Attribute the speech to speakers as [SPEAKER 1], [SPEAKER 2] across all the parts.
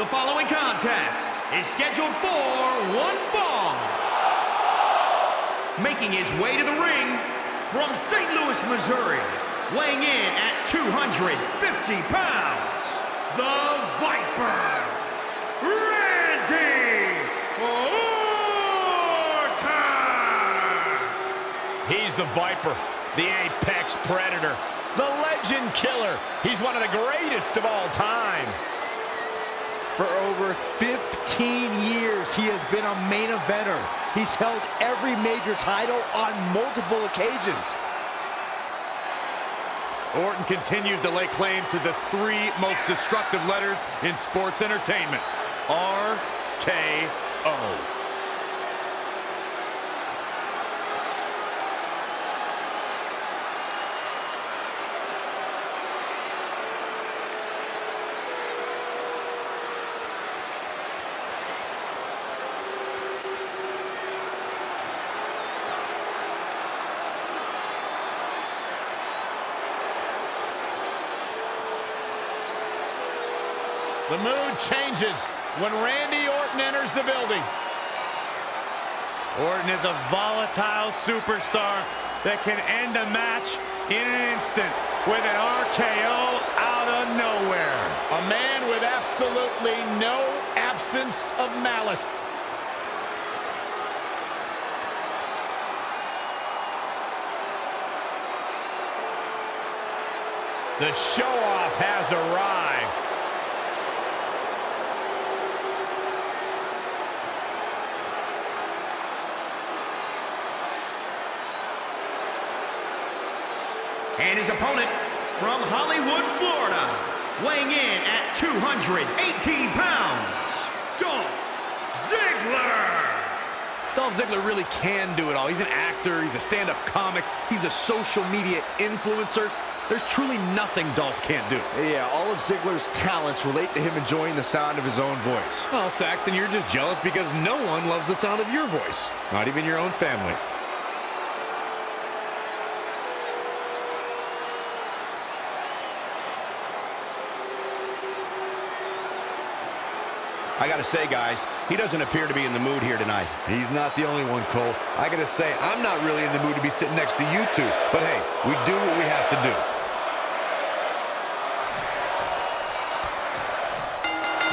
[SPEAKER 1] The following contest is scheduled for one fall. Making his way to the ring from St. Louis, Missouri, weighing in at 250 pounds, the Viper, Randy Orton!
[SPEAKER 2] He's the Viper, the apex predator, the legend killer. He's one of the greatest of all time.
[SPEAKER 3] For over 15 years, he has been a main eventer. He's held every major title on multiple occasions.
[SPEAKER 4] Orton continues to lay claim to the three most destructive letters in sports entertainment. RKO.
[SPEAKER 2] The mood changes when Randy Orton enters the building.
[SPEAKER 5] Orton is a volatile superstar that can end a match in an instant with an RKO out of nowhere.
[SPEAKER 2] A man with absolutely no absence of malice. The show-off has arrived.
[SPEAKER 1] And his opponent from Hollywood, Florida, weighing in at 218 pounds, Dolph Ziggler!
[SPEAKER 4] Dolph Ziggler really can do it all. He's an actor, he's a stand-up comic, he's a social media influencer. There's truly nothing Dolph can't do.
[SPEAKER 3] Yeah, all of Ziggler's talents relate to him enjoying the sound of his own voice.
[SPEAKER 4] Well, Saxton, you're just jealous because no one loves the sound of your voice. Not even your own family.
[SPEAKER 6] I gotta say, guys, he doesn't appear to be in the mood here tonight.
[SPEAKER 7] He's not the only one, Cole. I gotta say, I'm not really in the mood to be sitting next to you two. But hey, we do what we have to do.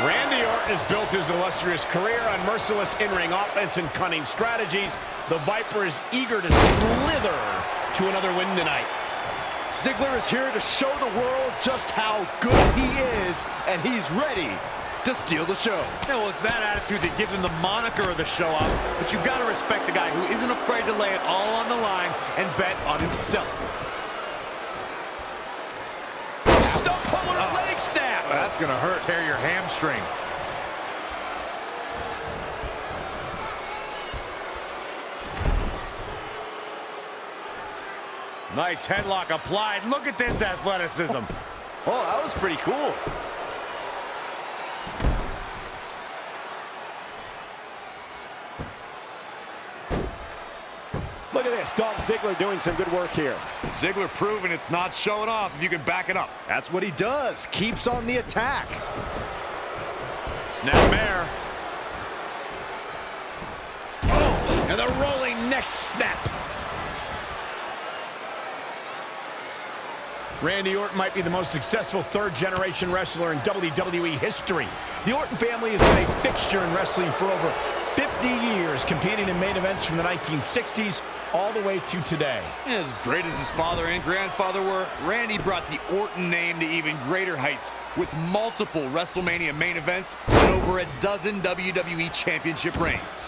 [SPEAKER 2] Randy Orton has built his illustrious career on merciless in-ring offense and cunning strategies. The Viper is eager to slither to another win tonight.
[SPEAKER 3] Ziggler is here to show the world just how good he is, and he's ready to steal the show.
[SPEAKER 5] Yeah, well, it's that attitude that gives him the moniker of the show-off, but you've got to respect the guy who isn't afraid to lay it all on the line and bet on himself.
[SPEAKER 2] Stump puller leg snap.
[SPEAKER 5] That's going to hurt. Tear your hamstring. Nice headlock applied. Look at this athleticism.
[SPEAKER 3] Oh, that was pretty cool.
[SPEAKER 2] Look at this, Dolph Ziggler doing some good work here.
[SPEAKER 4] Ziggler proving it's not showing off if you can back it up.
[SPEAKER 3] That's what he does. Keeps on the attack.
[SPEAKER 5] Snapmare.
[SPEAKER 2] Oh, and the rolling neck snap. Randy Orton might be the most successful third-generation wrestler in WWE history. The Orton family has been a fixture in wrestling for over 50 years, competing in main events from the 1960s all the way to today.
[SPEAKER 4] As great as his father and grandfather were, Randy brought the Orton name to even greater heights with multiple WrestleMania main events and over a dozen WWE championship reigns.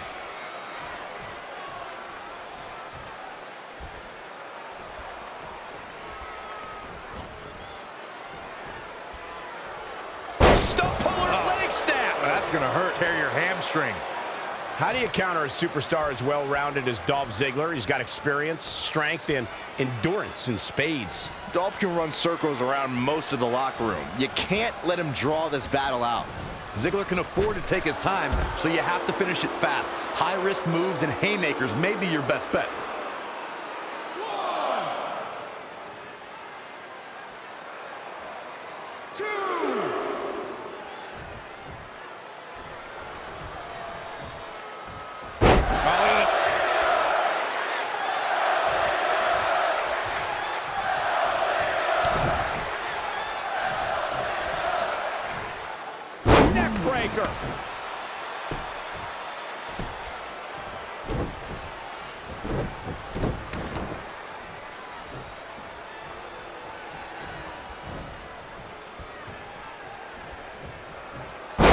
[SPEAKER 2] Stump puller leg snap.
[SPEAKER 5] That's going to hurt. Tear your hamstring.
[SPEAKER 2] How do you counter a superstar as well-rounded as Dolph Ziggler? He's got experience, strength, and endurance in spades.
[SPEAKER 3] Dolph can run circles around most of the locker room. You can't let him draw this battle out.
[SPEAKER 4] Ziggler can afford to take his time, so you have to finish it fast. High-risk moves and haymakers may be your best bet.
[SPEAKER 2] neck breaker.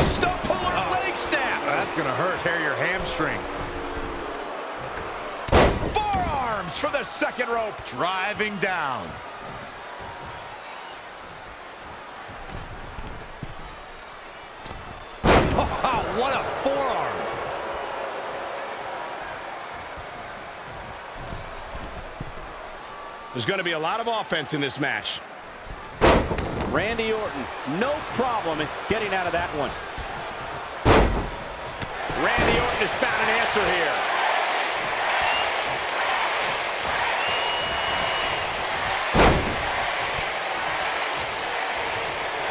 [SPEAKER 2] Stump puller leg snap.
[SPEAKER 5] That's gonna hurt. Tear your hamstring.
[SPEAKER 2] Forearms for the second rope.
[SPEAKER 5] Driving down.
[SPEAKER 4] Oh, what a forearm.
[SPEAKER 6] There's going to be a lot of offense in this match.
[SPEAKER 8] Randy Orton, no problem in getting out of that one.
[SPEAKER 2] Randy Orton has found an answer here.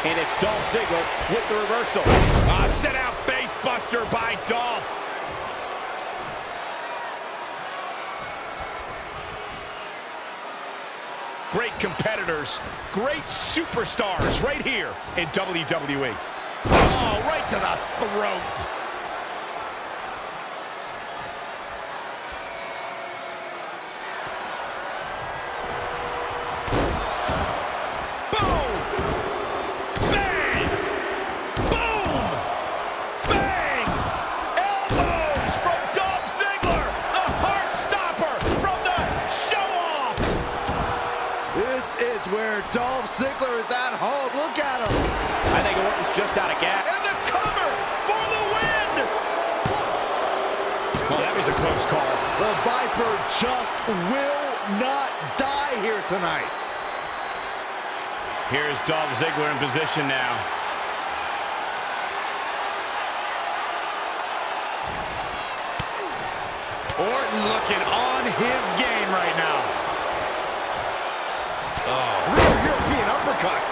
[SPEAKER 8] And it's Dolph Ziggler with the reversal.
[SPEAKER 2] Sit out face buster by Dolph. Great competitors, great superstars right here in WWE. Oh, right to the throat.
[SPEAKER 3] Where Dolph Ziggler is at home. Look at him.
[SPEAKER 8] I think Orton's just out of gas.
[SPEAKER 2] And the cover for the win. Oh, that was a close call.
[SPEAKER 3] The Viper just will not die here tonight.
[SPEAKER 2] Here's Dolph Ziggler in position now.
[SPEAKER 5] Orton looking on his game right now.
[SPEAKER 3] Rear European uppercut.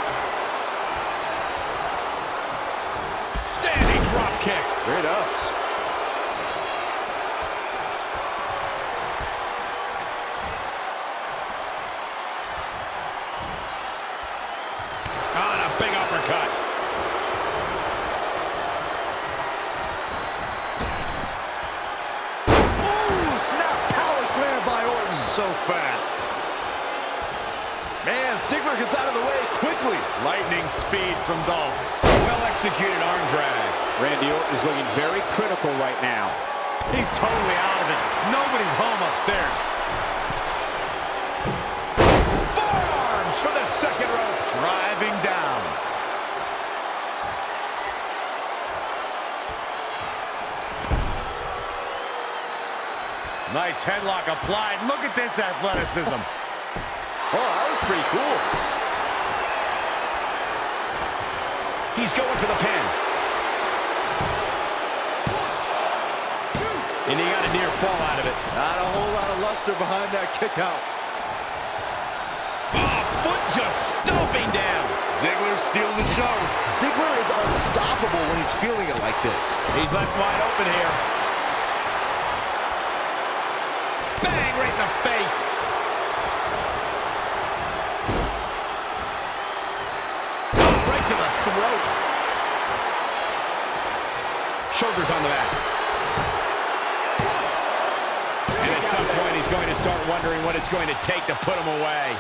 [SPEAKER 2] Standing drop kick.
[SPEAKER 3] Great ups.
[SPEAKER 2] On a big uppercut.
[SPEAKER 3] Ooh, snap power slam by Orton.
[SPEAKER 5] So fast.
[SPEAKER 3] Man, Ziggler gets out of the way quickly.
[SPEAKER 5] Lightning speed from Dolph.
[SPEAKER 2] Well-executed arm drag.
[SPEAKER 8] Randy Orton is looking very critical right now.
[SPEAKER 5] He's totally out of it. Nobody's home upstairs.
[SPEAKER 2] Forearms for the second rope.
[SPEAKER 5] Driving down. Nice headlock applied. Look at this athleticism.
[SPEAKER 3] Oh, that was pretty cool.
[SPEAKER 2] He's going for the pin. And he got a near fall out of it.
[SPEAKER 3] Not a whole lot of luster behind that kick out.
[SPEAKER 2] Oh, foot just stomping down.
[SPEAKER 4] Ziggler stealing the show.
[SPEAKER 3] Ziggler is unstoppable when he's feeling it like this.
[SPEAKER 2] He's left wide open here. Bang, right in the face. Oh, right to the throat. Shoulders on the back. And at some point, he's going to start wondering what it's going to take to put him away.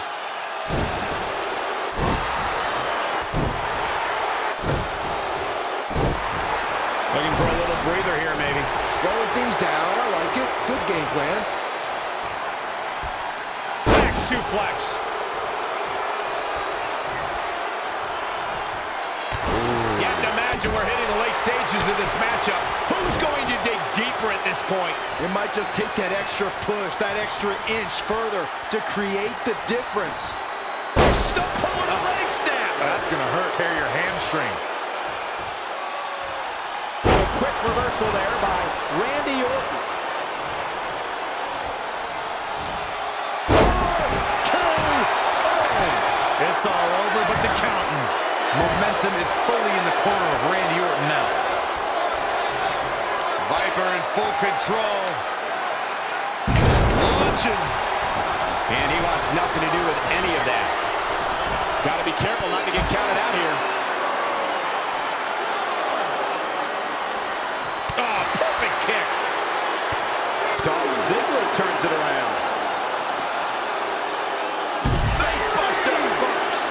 [SPEAKER 2] Looking for a little breather here, maybe.
[SPEAKER 3] Slowing things down. I like it. Good game plan.
[SPEAKER 2] Back suplex. You have to imagine we're hitting the late stages of this matchup. Who's going to dig deeper at this point?
[SPEAKER 3] It might just take that extra push, that extra inch further to create the difference.
[SPEAKER 2] Stump pulling a leg snap.
[SPEAKER 5] That's going to hurt. Tear your hamstring.
[SPEAKER 8] A quick reversal there by Randy Orton.
[SPEAKER 5] It's all over but the counting. Momentum is fully in the corner of Randy Orton now.
[SPEAKER 4] Viper in full control. Launches.
[SPEAKER 2] And he wants nothing to do with any of that. Got to be careful not to get counted out here.
[SPEAKER 8] turns it around.
[SPEAKER 1] Facebuster first.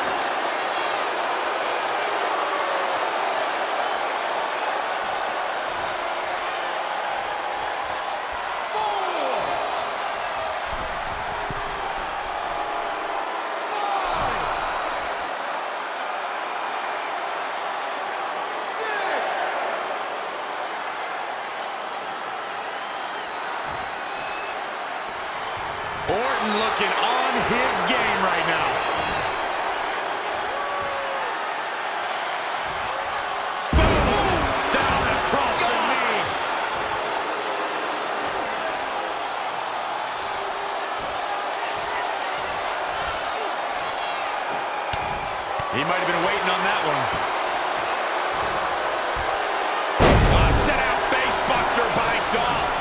[SPEAKER 5] Orton looking on his game right now. Boom! Down across the knee. He might have been waiting on that one. Set out face buster by Dolph.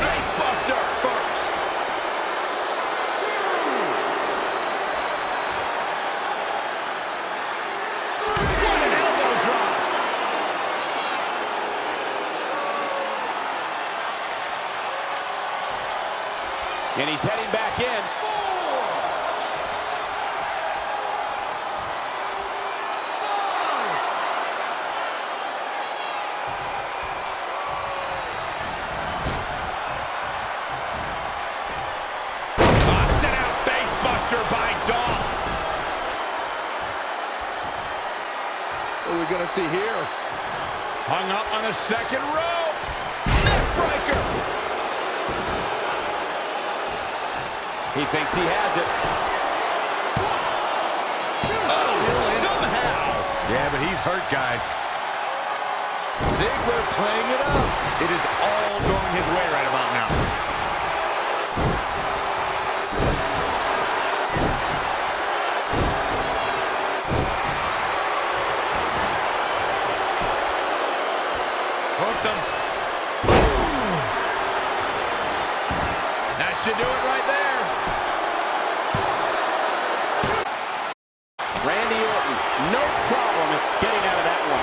[SPEAKER 1] Facebuster first. What an elbow drop.
[SPEAKER 8] And he's heading back in.
[SPEAKER 1] Set out facebuster by Dolph.
[SPEAKER 3] What are we going to see here?
[SPEAKER 1] Hung up on the second rope. Neckbreaker.
[SPEAKER 8] He thinks he has it.
[SPEAKER 1] Somehow.
[SPEAKER 7] Yeah, but he's hurt, guys.
[SPEAKER 3] Ziggler playing it up.
[SPEAKER 7] It is all going his way right about now.
[SPEAKER 1] Hooked him. That should do it right there.
[SPEAKER 8] Randy Orton, no problem getting out of that one.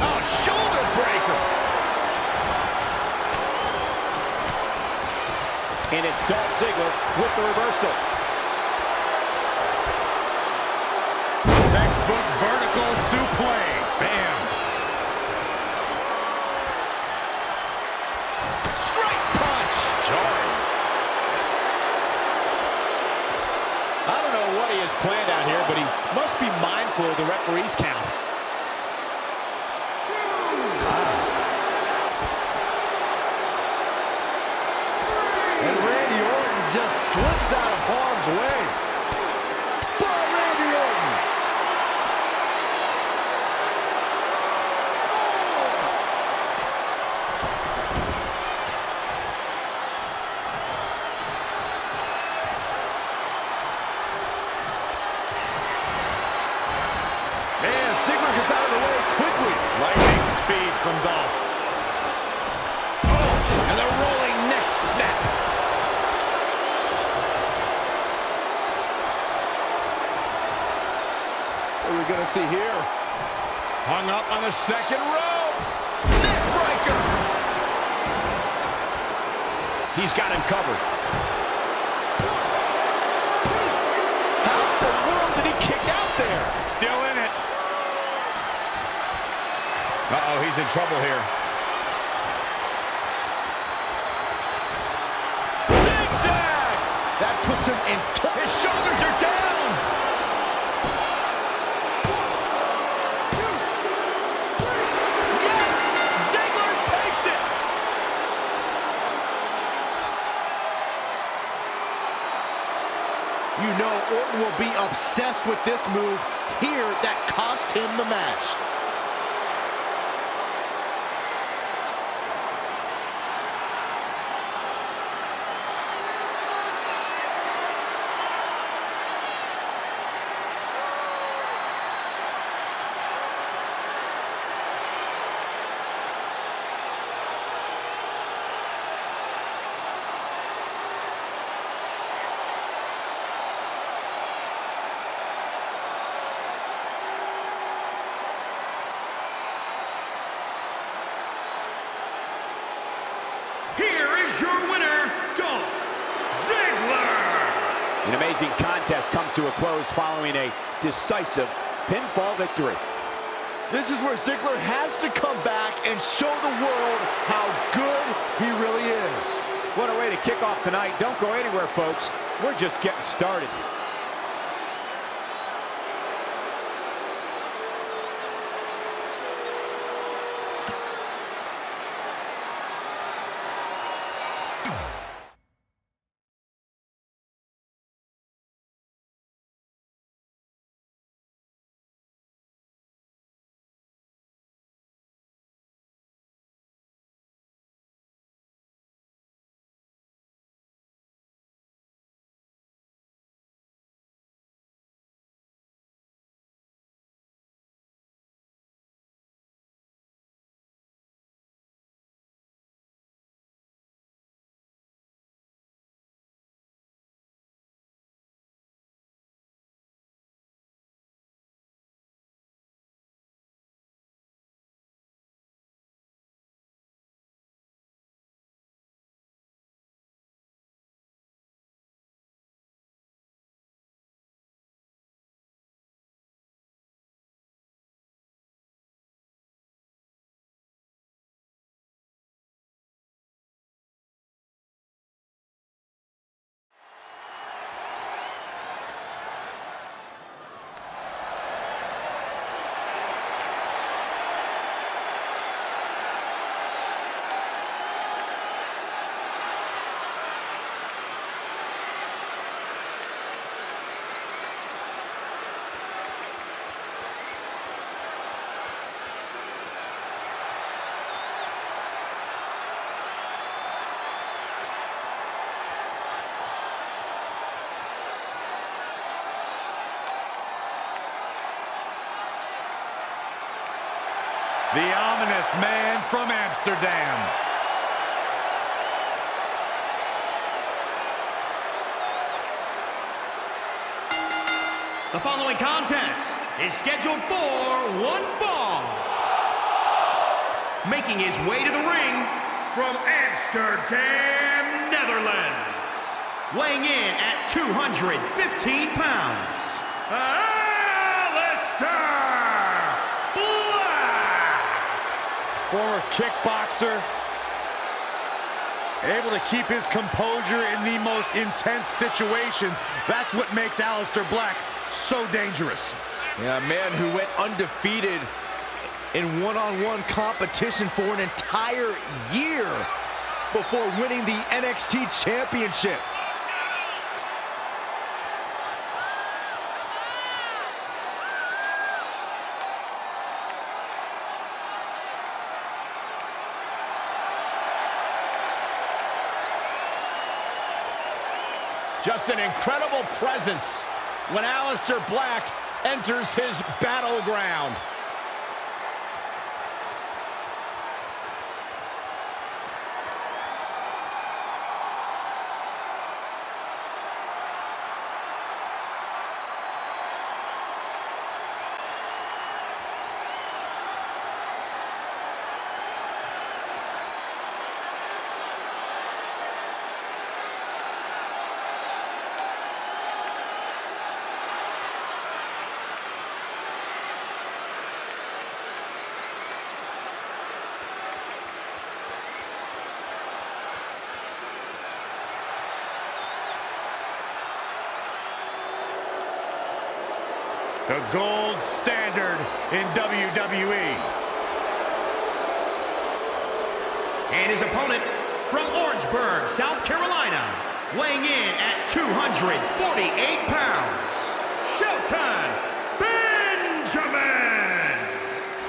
[SPEAKER 1] Oh, shoulder breaker.
[SPEAKER 8] And it's Dolph Ziggler with the reversal.
[SPEAKER 5] Textbook vertical suplex. Bam.
[SPEAKER 1] Straight punch.
[SPEAKER 5] Jarring.
[SPEAKER 8] I don't know what he has planned out here, but he must be mindful of the referee's count.
[SPEAKER 3] And Randy Orton just slips out of harm's way. But Randy Orton. Man, Ziggler gets out of the way quickly.
[SPEAKER 5] Lightning speed from Dolph.
[SPEAKER 1] And the rolling neck snap.
[SPEAKER 3] What are we going to see here?
[SPEAKER 1] Hung up on the second rope. Neckbreaker.
[SPEAKER 2] He's got him covered.
[SPEAKER 8] How in the world did he kick out there?
[SPEAKER 5] Still in it.
[SPEAKER 1] Uh-oh, he's in trouble here. Zigzag!
[SPEAKER 3] That puts him in
[SPEAKER 1] His shoulders are down. Yes! Ziggler takes it.
[SPEAKER 3] You know Orton will be obsessed with this move here that cost him the match.
[SPEAKER 8] An amazing contest comes to a close following a decisive pinfall victory.
[SPEAKER 3] This is where Ziggler has to come back and show the world how good he really is.
[SPEAKER 8] What a way to kick off tonight. Don't go anywhere, folks. We're just getting started.
[SPEAKER 5] The ominous man from Amsterdam.
[SPEAKER 1] The following contest is scheduled for one fall. Making his way to the ring from Amsterdam, Netherlands. Weighing in at 215 pounds, Alistair!
[SPEAKER 5] Former kickboxer, able to keep his composure in the most intense situations. That's what makes Alistair Black so dangerous.
[SPEAKER 3] Yeah, a man who went undefeated in one-on-one competition for an entire year before winning the NXT Championship.
[SPEAKER 2] Just an incredible presence when Alistair Black enters his battleground.
[SPEAKER 5] The gold standard in WWE.
[SPEAKER 1] And his opponent from Orangeburg, South Carolina, weighing in at 248 pounds, Shelton Benjamin!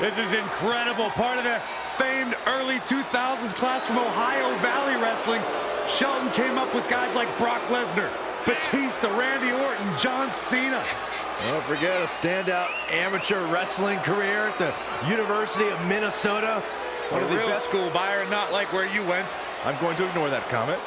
[SPEAKER 5] This is incredible. Part of the famed early 2000s class from Ohio Valley Wrestling. Shelton came up with guys like Brock Lesnar, Batista, Randy Orton, John Cena.
[SPEAKER 3] Don't forget a standout amateur wrestling career at the University of Minnesota.
[SPEAKER 5] One of the best school, Byron, not like where you went.
[SPEAKER 3] I'm going to ignore that comment.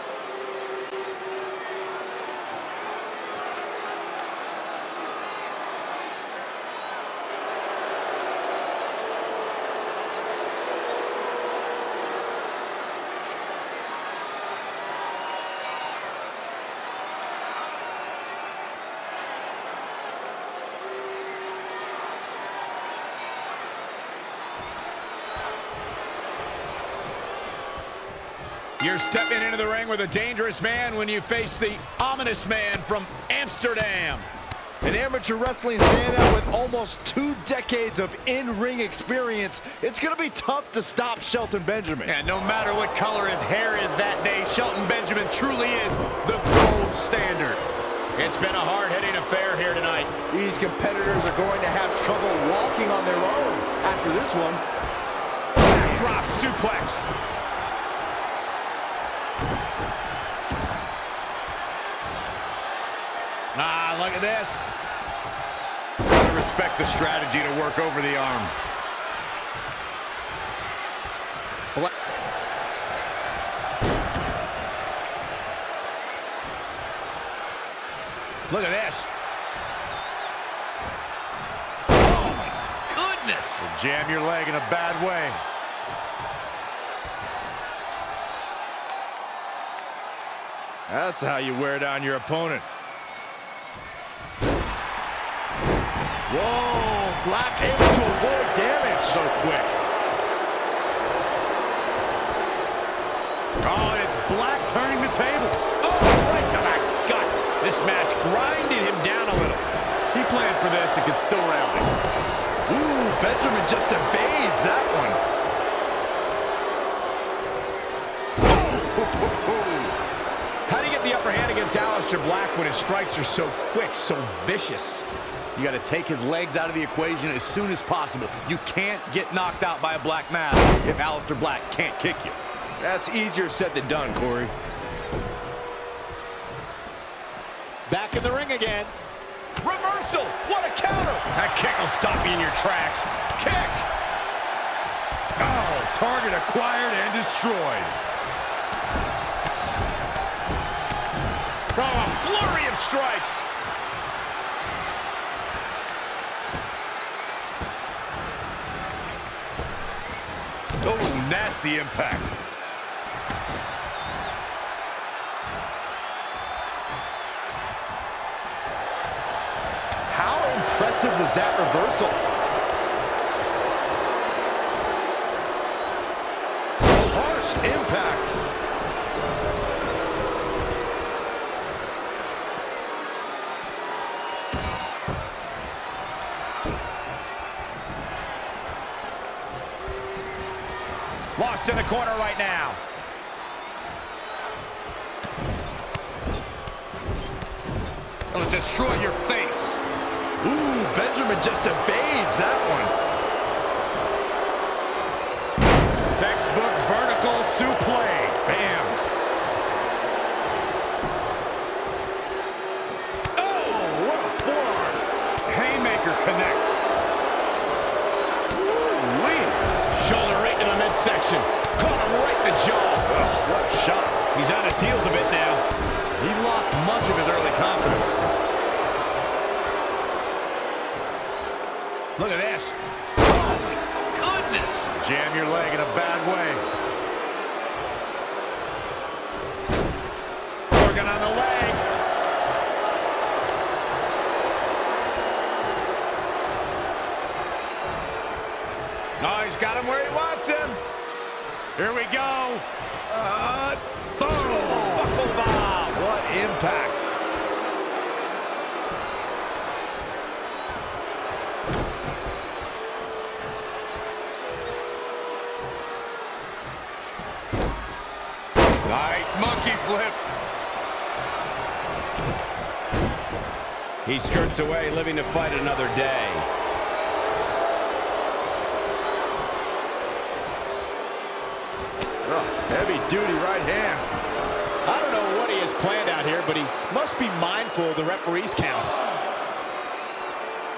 [SPEAKER 2] You're stepping into the ring with a dangerous man when you face the ominous man from Amsterdam.
[SPEAKER 3] An amateur wrestling standout with almost 2 decades of in-ring experience. It's going to be tough to stop Shelton Benjamin.
[SPEAKER 5] And no matter what color his hair is that day, Shelton Benjamin truly is the gold standard.
[SPEAKER 2] It's been a hard-hitting affair here tonight.
[SPEAKER 3] These competitors are going to have trouble walking on their own after this one.
[SPEAKER 2] Drop suplex. Ah, look at this.
[SPEAKER 7] I respect the strategy to work over the arm.
[SPEAKER 2] Look at this. Oh, my goodness.
[SPEAKER 7] Jam your leg in a bad way.
[SPEAKER 3] That's how you wear down your opponent. Whoa, Black able to avoid damage so quick.
[SPEAKER 5] Oh, it's Black turning the tables.
[SPEAKER 2] Oh, right to the gut. This match grinded him down a little.
[SPEAKER 5] He planned for this and could still rally.
[SPEAKER 3] Ooh, Benjamin just evades that one.
[SPEAKER 2] How do you get the upper hand against Aleister Black when his strikes are so quick, so vicious?
[SPEAKER 4] You got to take his legs out of the equation as soon as possible. You can't get knocked out by a Black Mass if Aleister Black can't kick you.
[SPEAKER 3] That's easier said than done, Corey.
[SPEAKER 8] Back in the ring again.
[SPEAKER 2] Reversal! What a counter! That kick will stop you in your tracks. Kick!
[SPEAKER 5] Oh, target acquired and destroyed.
[SPEAKER 2] Oh, a flurry of strikes!
[SPEAKER 4] Oh, nasty impact.
[SPEAKER 3] How impressive was that reversal? Harsh impact.
[SPEAKER 2] Lost in the corner right now.
[SPEAKER 4] It'll destroy your face.
[SPEAKER 3] Ooh, Benjamin just evades that one.
[SPEAKER 5] Textbook vertical suplex. Bam.
[SPEAKER 3] Oh, what a forearm.
[SPEAKER 4] Haymaker connects.
[SPEAKER 2] Shoulder right in the midsection. Caught him right in the jaw. Oh, what a shot. He's on his heels a bit now.
[SPEAKER 5] He's lost much of his early confidence.
[SPEAKER 2] Look at this. Oh, my goodness.
[SPEAKER 7] Jam your leg in a bad way.
[SPEAKER 2] Working on the leg. Oh, he's got him where he wants him.
[SPEAKER 5] Here we go.
[SPEAKER 2] Boom. Buckle bomb.
[SPEAKER 3] What impact.
[SPEAKER 4] Nice monkey flip.
[SPEAKER 2] He skirts away, living to fight another day.
[SPEAKER 3] Heavy-duty right hand.
[SPEAKER 8] I don't know what he has planned out here, but he must be mindful of the referee's count.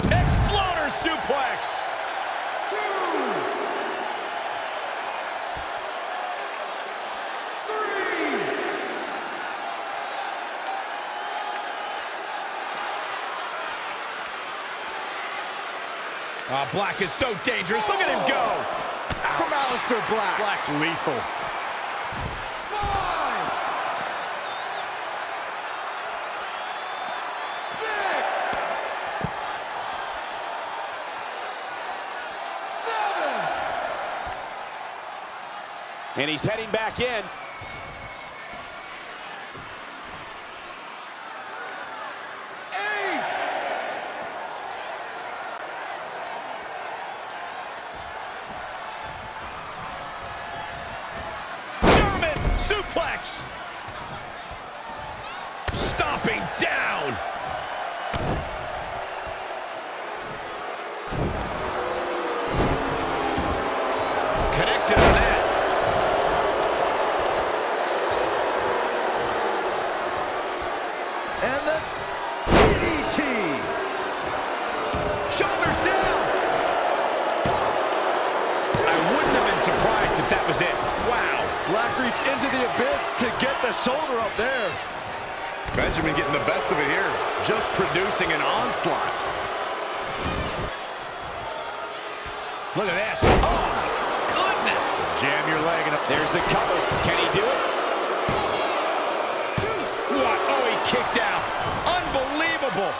[SPEAKER 2] Exploder suplex. 2, 3. Black is so dangerous. Look at him go.
[SPEAKER 3] From Aleister Black.
[SPEAKER 5] Black's lethal.
[SPEAKER 1] 5, 6, 7.
[SPEAKER 8] And he's heading back in.
[SPEAKER 3] And the DDT.
[SPEAKER 2] Shoulders down. I wouldn't have been surprised if that was it. Wow.
[SPEAKER 3] Black reached into the abyss to get the shoulder up there.
[SPEAKER 7] Benjamin getting the best of it here.
[SPEAKER 4] Just producing an onslaught.
[SPEAKER 2] Look at this. Oh, my goodness.
[SPEAKER 4] Jam your leg.
[SPEAKER 8] There's the cover. Can he do it?
[SPEAKER 2] What? Oh, he kicked out. Unbelievable.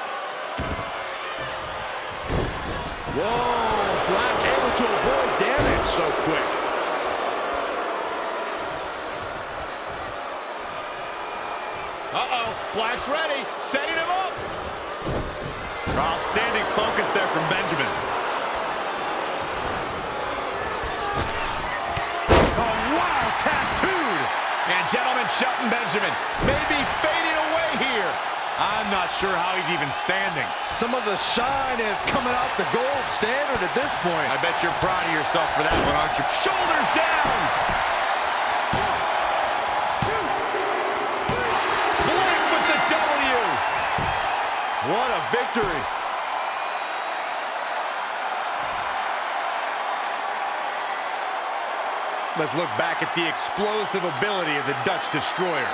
[SPEAKER 3] Whoa, Black able to avoid damage so quick.
[SPEAKER 2] Uh-oh, Black's ready, setting him up.
[SPEAKER 5] Outstanding focus there from Benjamin.
[SPEAKER 2] Oh, wow, tattooed. And gentlemen, Shelton Benjamin may be fading away here.
[SPEAKER 5] I'm not sure how he's even standing.
[SPEAKER 3] Some of the shine is coming off the gold standard at this point.
[SPEAKER 5] I bet you're proud of yourself for that one, aren't you?
[SPEAKER 2] Shoulders down. Black with the W.
[SPEAKER 3] What a victory.
[SPEAKER 5] Let's look back at the explosive ability of the Dutch Destroyer.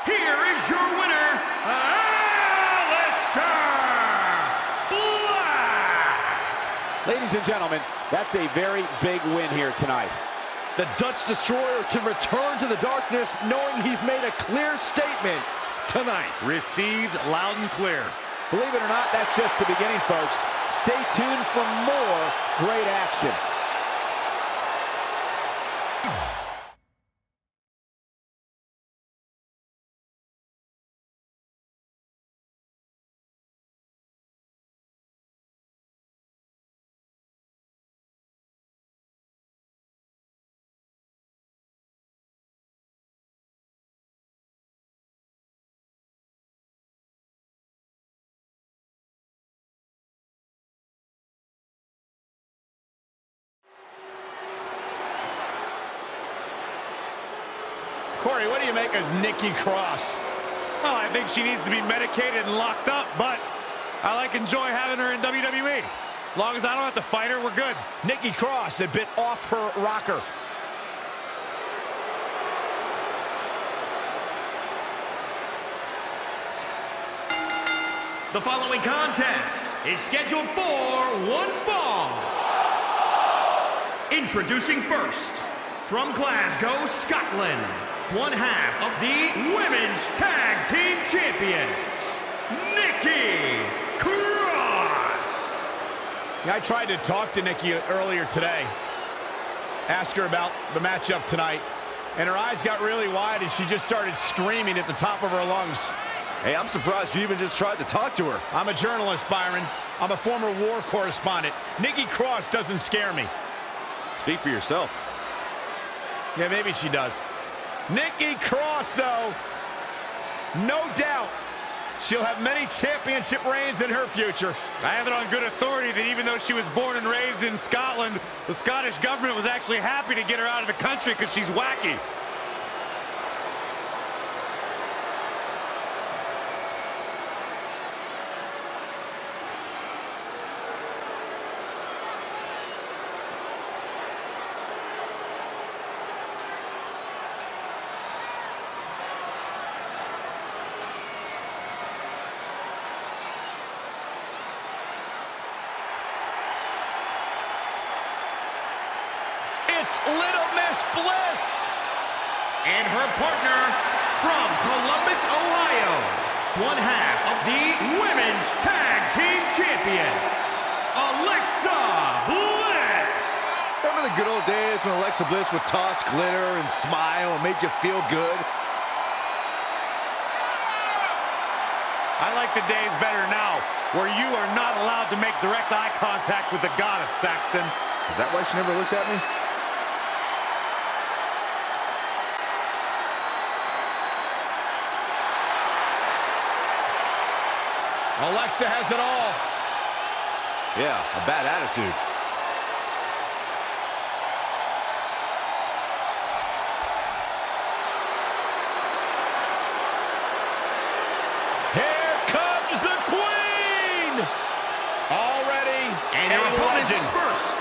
[SPEAKER 1] Here is your winner, Alistair Black!
[SPEAKER 8] Ladies and gentlemen, that's a very big win here tonight.
[SPEAKER 3] The Dutch Destroyer can return to the darkness knowing he's made a clear statement tonight.
[SPEAKER 5] Received loud and clear.
[SPEAKER 8] Believe it or not, that's just the beginning, folks. Stay tuned for more great action.
[SPEAKER 2] Corey, what do you make of Nikki Cross?
[SPEAKER 5] Well, I think she needs to be medicated and locked up, but I enjoy having her in WWE. As long as I don't have to fight her, we're good.
[SPEAKER 2] Nikki Cross a bit off her rocker.
[SPEAKER 1] The following contest is scheduled for one fall. Introducing first, from Glasgow, Scotland, one half of the Women's Tag Team Champions, Nikki Cross.
[SPEAKER 2] Yeah, I tried to talk to Nikki earlier today. Ask her about the matchup tonight. And her eyes got really wide and she just started screaming at the top of her lungs.
[SPEAKER 3] Hey, I'm surprised you even just tried to talk to her.
[SPEAKER 2] I'm a journalist, Byron. I'm a former war correspondent. Nikki Cross doesn't scare me.
[SPEAKER 3] Speak for yourself.
[SPEAKER 2] Yeah, maybe she does. Nikki Cross, though, no doubt she'll have many championship reigns in her future.
[SPEAKER 5] I have it on good authority that even though she was born and raised in Scotland, the Scottish government was actually happy to get her out of the country because she's wacky.
[SPEAKER 2] It's Little Miss Bliss.
[SPEAKER 1] And her partner from Columbus, Ohio, one half of the Women's Tag Team Champions, Alexa Bliss.
[SPEAKER 3] Remember the good old days when Alexa Bliss would toss glitter and smile and made you feel good?
[SPEAKER 5] I like the days better now, where you are not allowed to make direct eye contact with the goddess, Saxton.
[SPEAKER 3] Is that why she never looks at me?
[SPEAKER 2] Alexa has it all.
[SPEAKER 3] Yeah, a bad attitude.
[SPEAKER 2] Here comes the Queen! Already
[SPEAKER 1] And
[SPEAKER 2] a
[SPEAKER 1] our opponents
[SPEAKER 2] legend.
[SPEAKER 1] first,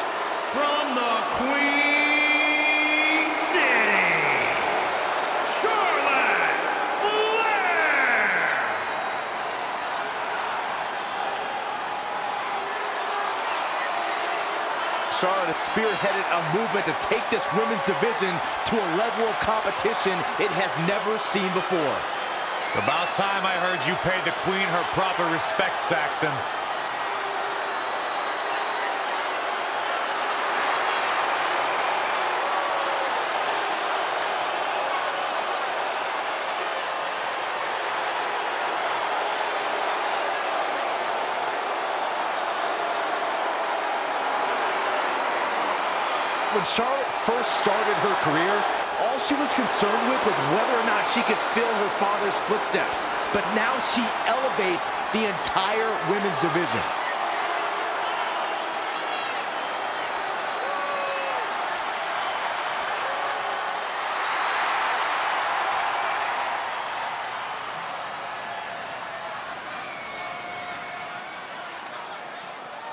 [SPEAKER 1] from the Queen City, Charlotte Flair!
[SPEAKER 3] Charlotte has spearheaded a movement to take this women's division to a level of competition it has never seen before.
[SPEAKER 5] About time I heard you paid the Queen her proper respects, Saxton.
[SPEAKER 3] When Charlotte first started her career, all she was concerned with was whether or not she could fill her father's footsteps. But now she elevates the entire women's division.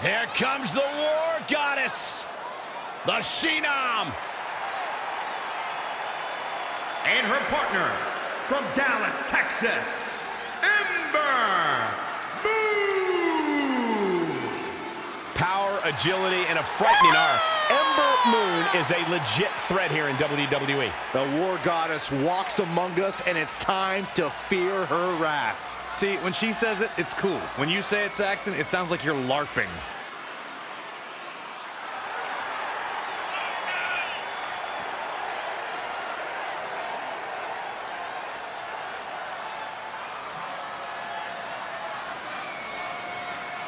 [SPEAKER 2] Here comes the War Goddess, the Phenom.
[SPEAKER 1] And her partner, from Dallas, Texas, Ember Moon!
[SPEAKER 2] Power, agility, and a frightening arm. Ember Moon is a legit threat here in WWE.
[SPEAKER 3] The War Goddess walks among us, and it's time to fear her wrath.
[SPEAKER 4] See, when she says it, it's cool. When you say it, Saxton, it sounds like you're LARPing.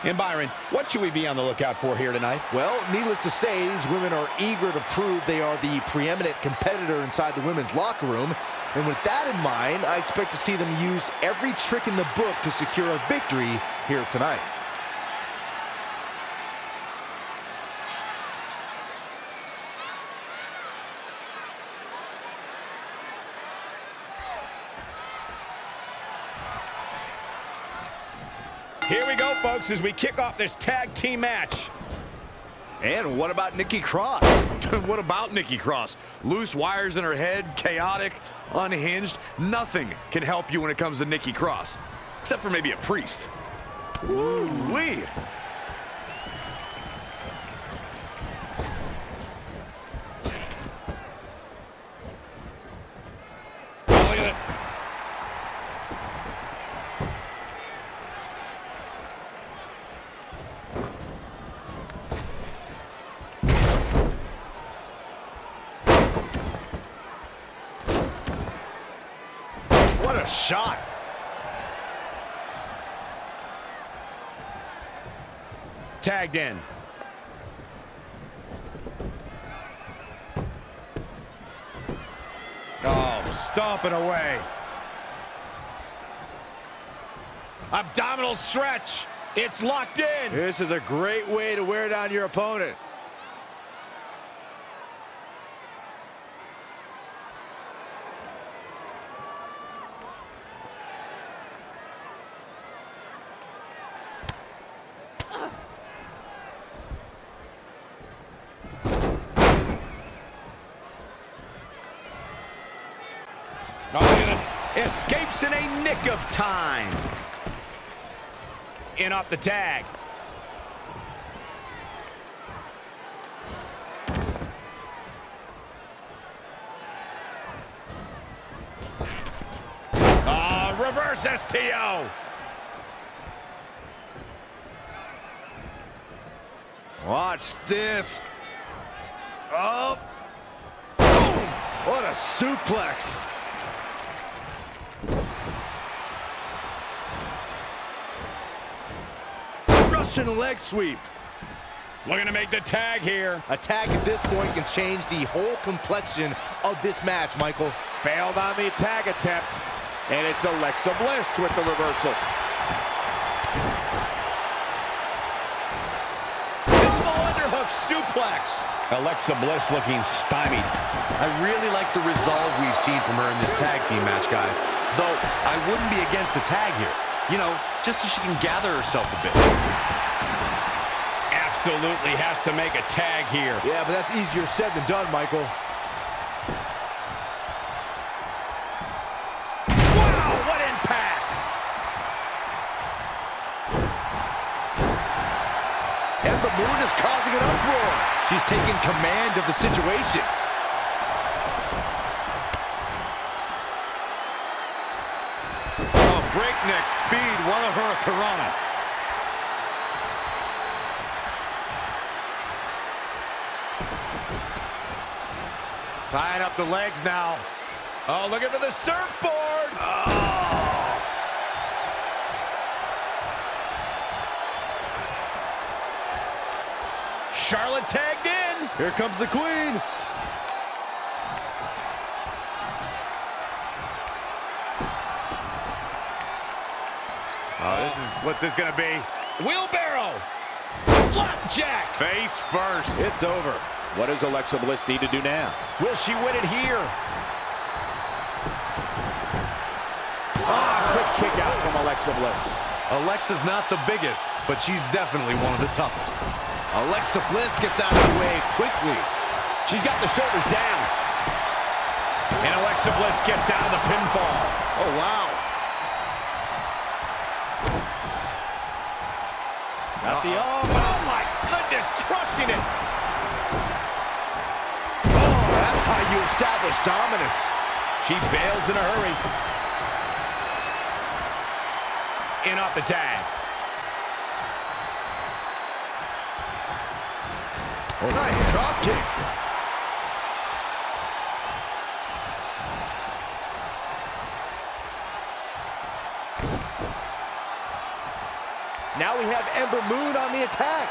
[SPEAKER 2] And Byron, what should we be on the lookout for here tonight?
[SPEAKER 3] Well, needless to say, these women are eager to prove they are the preeminent competitor inside the women's locker room. And with that in mind, I expect to see them use every trick in the book to secure a victory here tonight.
[SPEAKER 2] Here we go, folks, as we kick off this tag team match.
[SPEAKER 3] And what about Nikki Cross?
[SPEAKER 4] What about Nikki Cross? Loose wires in her head, chaotic, unhinged. Nothing can help you when it comes to Nikki Cross. Except for maybe a priest. Woo-wee.
[SPEAKER 2] Oh, look at it.
[SPEAKER 3] What a shot.
[SPEAKER 2] Tagged in.
[SPEAKER 5] Oh, stomping away.
[SPEAKER 2] Abdominal stretch. It's locked in.
[SPEAKER 3] This is a great way to wear down your opponent.
[SPEAKER 2] Oh, look at it. Escapes in a nick of time. In off the tag. Reverse STO.
[SPEAKER 3] Watch this. Oh. Boom. What a suplex. Russian leg sweep.
[SPEAKER 2] Looking to make the tag here.
[SPEAKER 3] A tag at this point can change the whole complexion of this match, Michael.
[SPEAKER 8] Failed on the tag attempt. And it's Alexa Bliss with the reversal.
[SPEAKER 2] Double underhook suplex. Alexa Bliss looking stymied.
[SPEAKER 4] I really like the resolve we've seen from her in this tag team match, guys. Though, I wouldn't be against the tag here. You know, just so she can gather herself a bit.
[SPEAKER 2] Absolutely has to make a tag here.
[SPEAKER 3] Yeah, but that's easier said than done, Michael.
[SPEAKER 2] Wow, what impact!
[SPEAKER 3] Ember Moon is causing an uproar. She's taking command of the situation.
[SPEAKER 5] Oh, breakneck speed, what a hurricanrana. Tying up the legs now.
[SPEAKER 2] Oh, looking for the surfboard.
[SPEAKER 5] Oh.
[SPEAKER 2] Charlotte tagged in.
[SPEAKER 3] Here comes the Queen.
[SPEAKER 5] What's this gonna be?
[SPEAKER 2] Wheelbarrow. Flapjack.
[SPEAKER 5] Face first.
[SPEAKER 8] It's over. What does Alexa Bliss need to do now?
[SPEAKER 2] Will she win it here?
[SPEAKER 8] Quick kick out from Alexa Bliss.
[SPEAKER 4] Alexa's not the biggest, but she's definitely one of the toughest.
[SPEAKER 3] Alexa Bliss gets out of the way quickly.
[SPEAKER 2] She's got the shoulders down. And Alexa Bliss gets out of the pinfall.
[SPEAKER 3] Oh, wow.
[SPEAKER 2] At the oh my goodness, crushing it.
[SPEAKER 3] Oh, that's how you establish dominance.
[SPEAKER 2] She bails in a hurry. In off the tag.
[SPEAKER 3] Oh, nice drop kick. Now we have Ember Moon on the attack.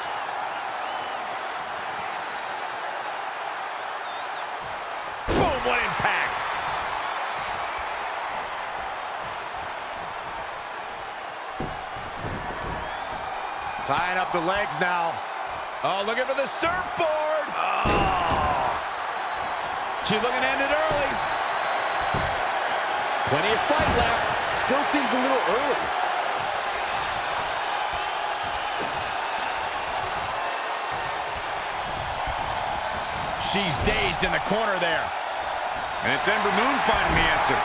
[SPEAKER 2] Boom, what impact.
[SPEAKER 5] Tying up the legs now.
[SPEAKER 2] Oh, looking for the surfboard. Oh. She's looking to end it early. Plenty of fight left.
[SPEAKER 3] Still seems a little early.
[SPEAKER 2] She's dazed in the corner there.
[SPEAKER 5] And it's Ember Moon finding the answer.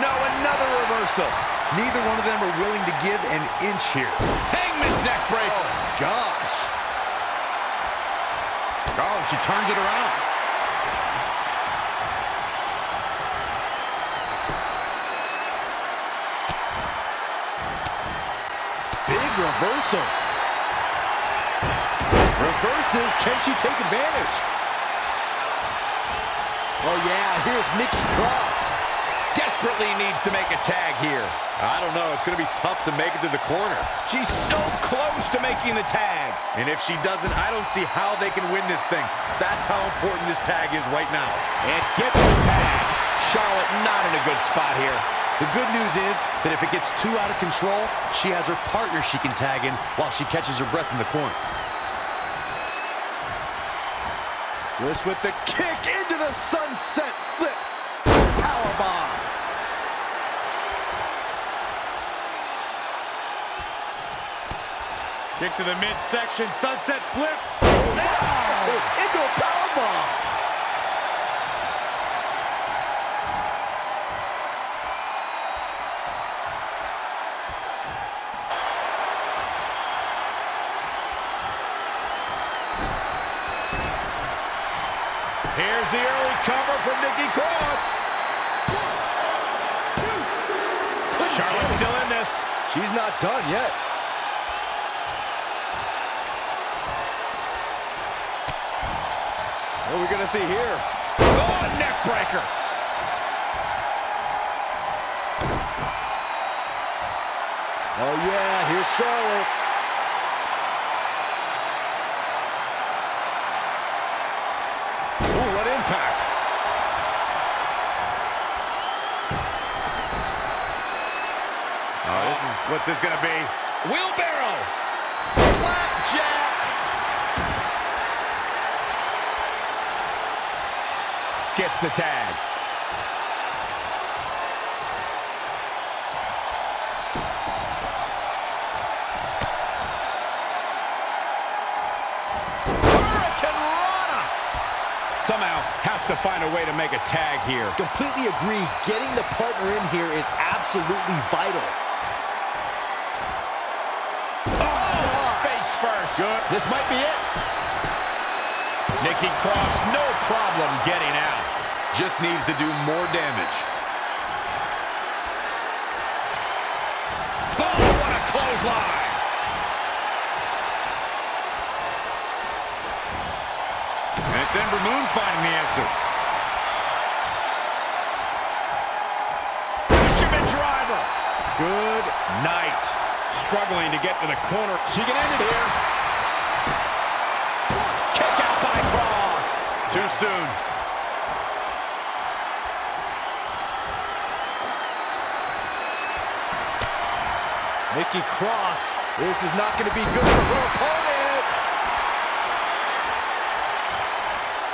[SPEAKER 2] No, another reversal.
[SPEAKER 4] Neither one of them are willing to give an inch here.
[SPEAKER 2] Hangman's neck breaker.
[SPEAKER 3] Oh, gosh.
[SPEAKER 5] Oh, she turns it around.
[SPEAKER 3] Big reversal. Reverses. Can she take advantage? Oh, yeah. Here's Nikki Cross.
[SPEAKER 2] Desperately needs to make a tag here.
[SPEAKER 5] I don't know. It's going to be tough to make it to the corner.
[SPEAKER 2] She's so close to making the tag.
[SPEAKER 4] And if she doesn't, I don't see how they can win this thing. That's how important this tag is right now.
[SPEAKER 2] And gets the tag. Charlotte not in a good spot here.
[SPEAKER 4] The good news is that if it gets too out of control, she has her partner she can tag in while she catches her breath in the corner.
[SPEAKER 3] Bliss with the kick into the sunset flip. Powerbomb.
[SPEAKER 5] Kick to the midsection, sunset flip.
[SPEAKER 3] Wow. Into a powerbomb.
[SPEAKER 2] Here's the early cover from Nikki Cross. 1, 2. Charlotte's still in this.
[SPEAKER 3] She's not done yet. What are we going to see here?
[SPEAKER 2] Oh, a neck breaker.
[SPEAKER 3] Oh, yeah, here's Charlotte.
[SPEAKER 4] what's this gonna be.
[SPEAKER 2] Wheelbarrow. Flapjack. Gets the tag. Somehow has to find a way to make a tag here.
[SPEAKER 3] Completely agree. Getting the partner in here is absolutely vital.
[SPEAKER 2] Oh, face first. Good. This might be it. Nikki Cross, no problem getting out.
[SPEAKER 7] Just needs to do more damage.
[SPEAKER 2] Oh, what a clothesline.
[SPEAKER 5] And it's Ember Moon finding the answer.
[SPEAKER 2] Fisherman driver. Good night. Struggling to get to the corner. She can end it here. Kick out by Cross.
[SPEAKER 5] Too soon.
[SPEAKER 3] Nikki Cross. This is not going to be good for her opponent.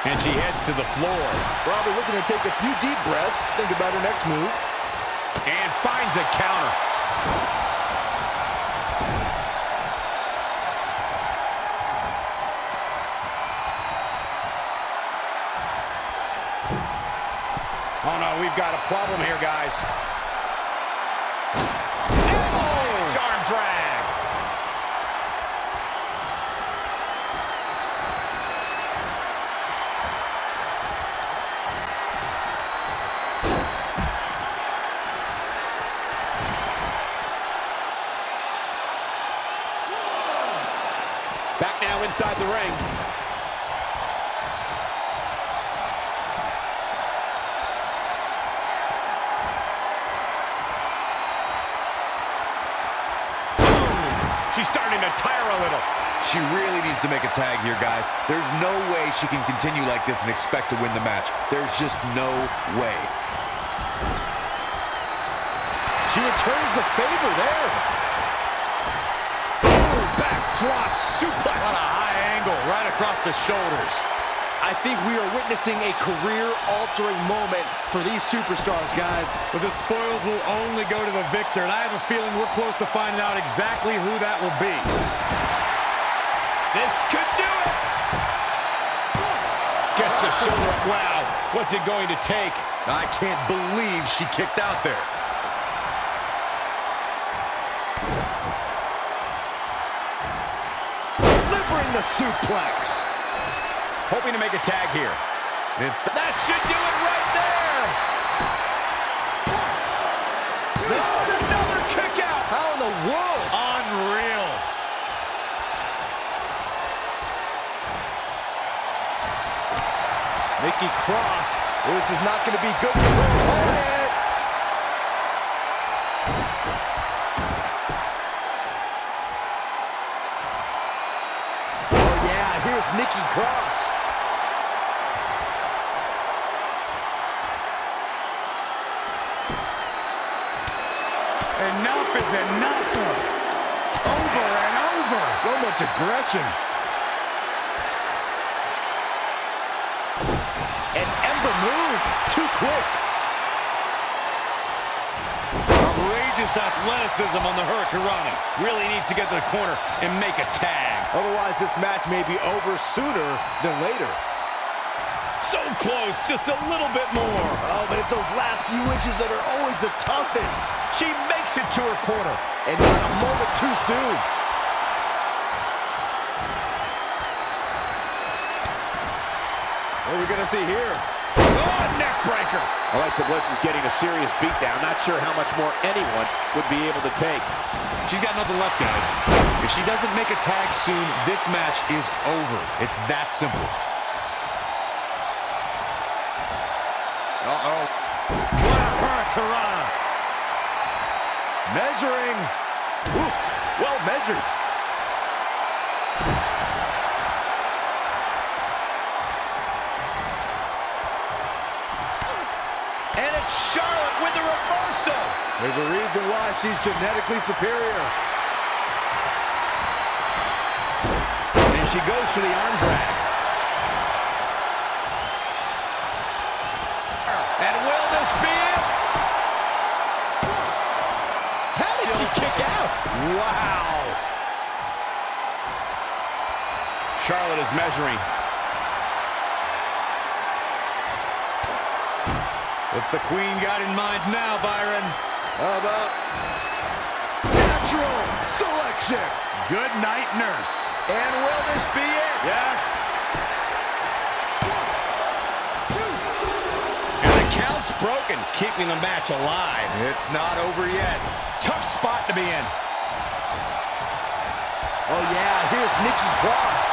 [SPEAKER 2] And she heads to the floor.
[SPEAKER 3] Probably looking to take a few deep breaths. Think about her next move.
[SPEAKER 2] And finds a counter. Oh no, we've got a problem here, guys. Oh! Arm drag. Back now inside the ring. She's starting to tire a little.
[SPEAKER 7] She really needs to make a tag here, guys. There's no way she can continue like this and expect to win the match. There's just no way.
[SPEAKER 3] She returns the favor there.
[SPEAKER 2] Backdrop suplex.
[SPEAKER 5] What a high angle right across the shoulders.
[SPEAKER 3] I think we are witnessing a career-altering moment for these superstars, guys.
[SPEAKER 5] But the spoils will only go to the victor, and I have a feeling we're close to finding out exactly who that will be.
[SPEAKER 2] This could do it. Gets the shoulder up. Wow. What's it going to take?
[SPEAKER 7] I can't believe she kicked out there.
[SPEAKER 3] Delivering the suplex.
[SPEAKER 2] Hoping to make a tag here. That should do it right there. No, another kick out.
[SPEAKER 3] How in the world?
[SPEAKER 5] Unreal.
[SPEAKER 3] Nikki Cross. This is not going to be good for her opponent. Oh, yeah, here's Nikki Cross.
[SPEAKER 5] Enough is enough. Over and over.
[SPEAKER 3] So much aggression. And Ember Moon, too quick.
[SPEAKER 5] Outrageous athleticism on the Hurricanrana.
[SPEAKER 2] Really needs to get to the corner and make a tag.
[SPEAKER 3] Otherwise, this match may be over sooner than later.
[SPEAKER 2] So close, just a little bit more.
[SPEAKER 3] Oh, but it's those last few inches that are always the toughest.
[SPEAKER 2] She makes it to her corner.
[SPEAKER 3] And not a moment too soon. What are we going to see here?
[SPEAKER 2] Oh, neck breaker.
[SPEAKER 8] Alexa Bliss is getting a serious beatdown. Not sure how much more anyone would be able to take.
[SPEAKER 4] She's got nothing left, guys. If she doesn't make a tag soon, this match is over. It's that simple.
[SPEAKER 5] Uh-oh. What a Hurricanrana.
[SPEAKER 3] Measuring. Ooh, well measured.
[SPEAKER 2] And it's Charlotte with a reversal.
[SPEAKER 3] There's a reason why she's genetically superior.
[SPEAKER 2] And she goes for the arm drag. And will this be it?
[SPEAKER 3] How did she kick out?
[SPEAKER 2] Wow. Charlotte is measuring.
[SPEAKER 4] What's the queen got in mind now, Byron?
[SPEAKER 3] How about natural selection?
[SPEAKER 5] Good night, nurse.
[SPEAKER 2] And will this be it?
[SPEAKER 5] Yes.
[SPEAKER 2] And the count's broken, keeping the match alive.
[SPEAKER 4] It's not over yet.
[SPEAKER 2] Tough spot to be in.
[SPEAKER 3] Oh yeah, here's Nikki Cross.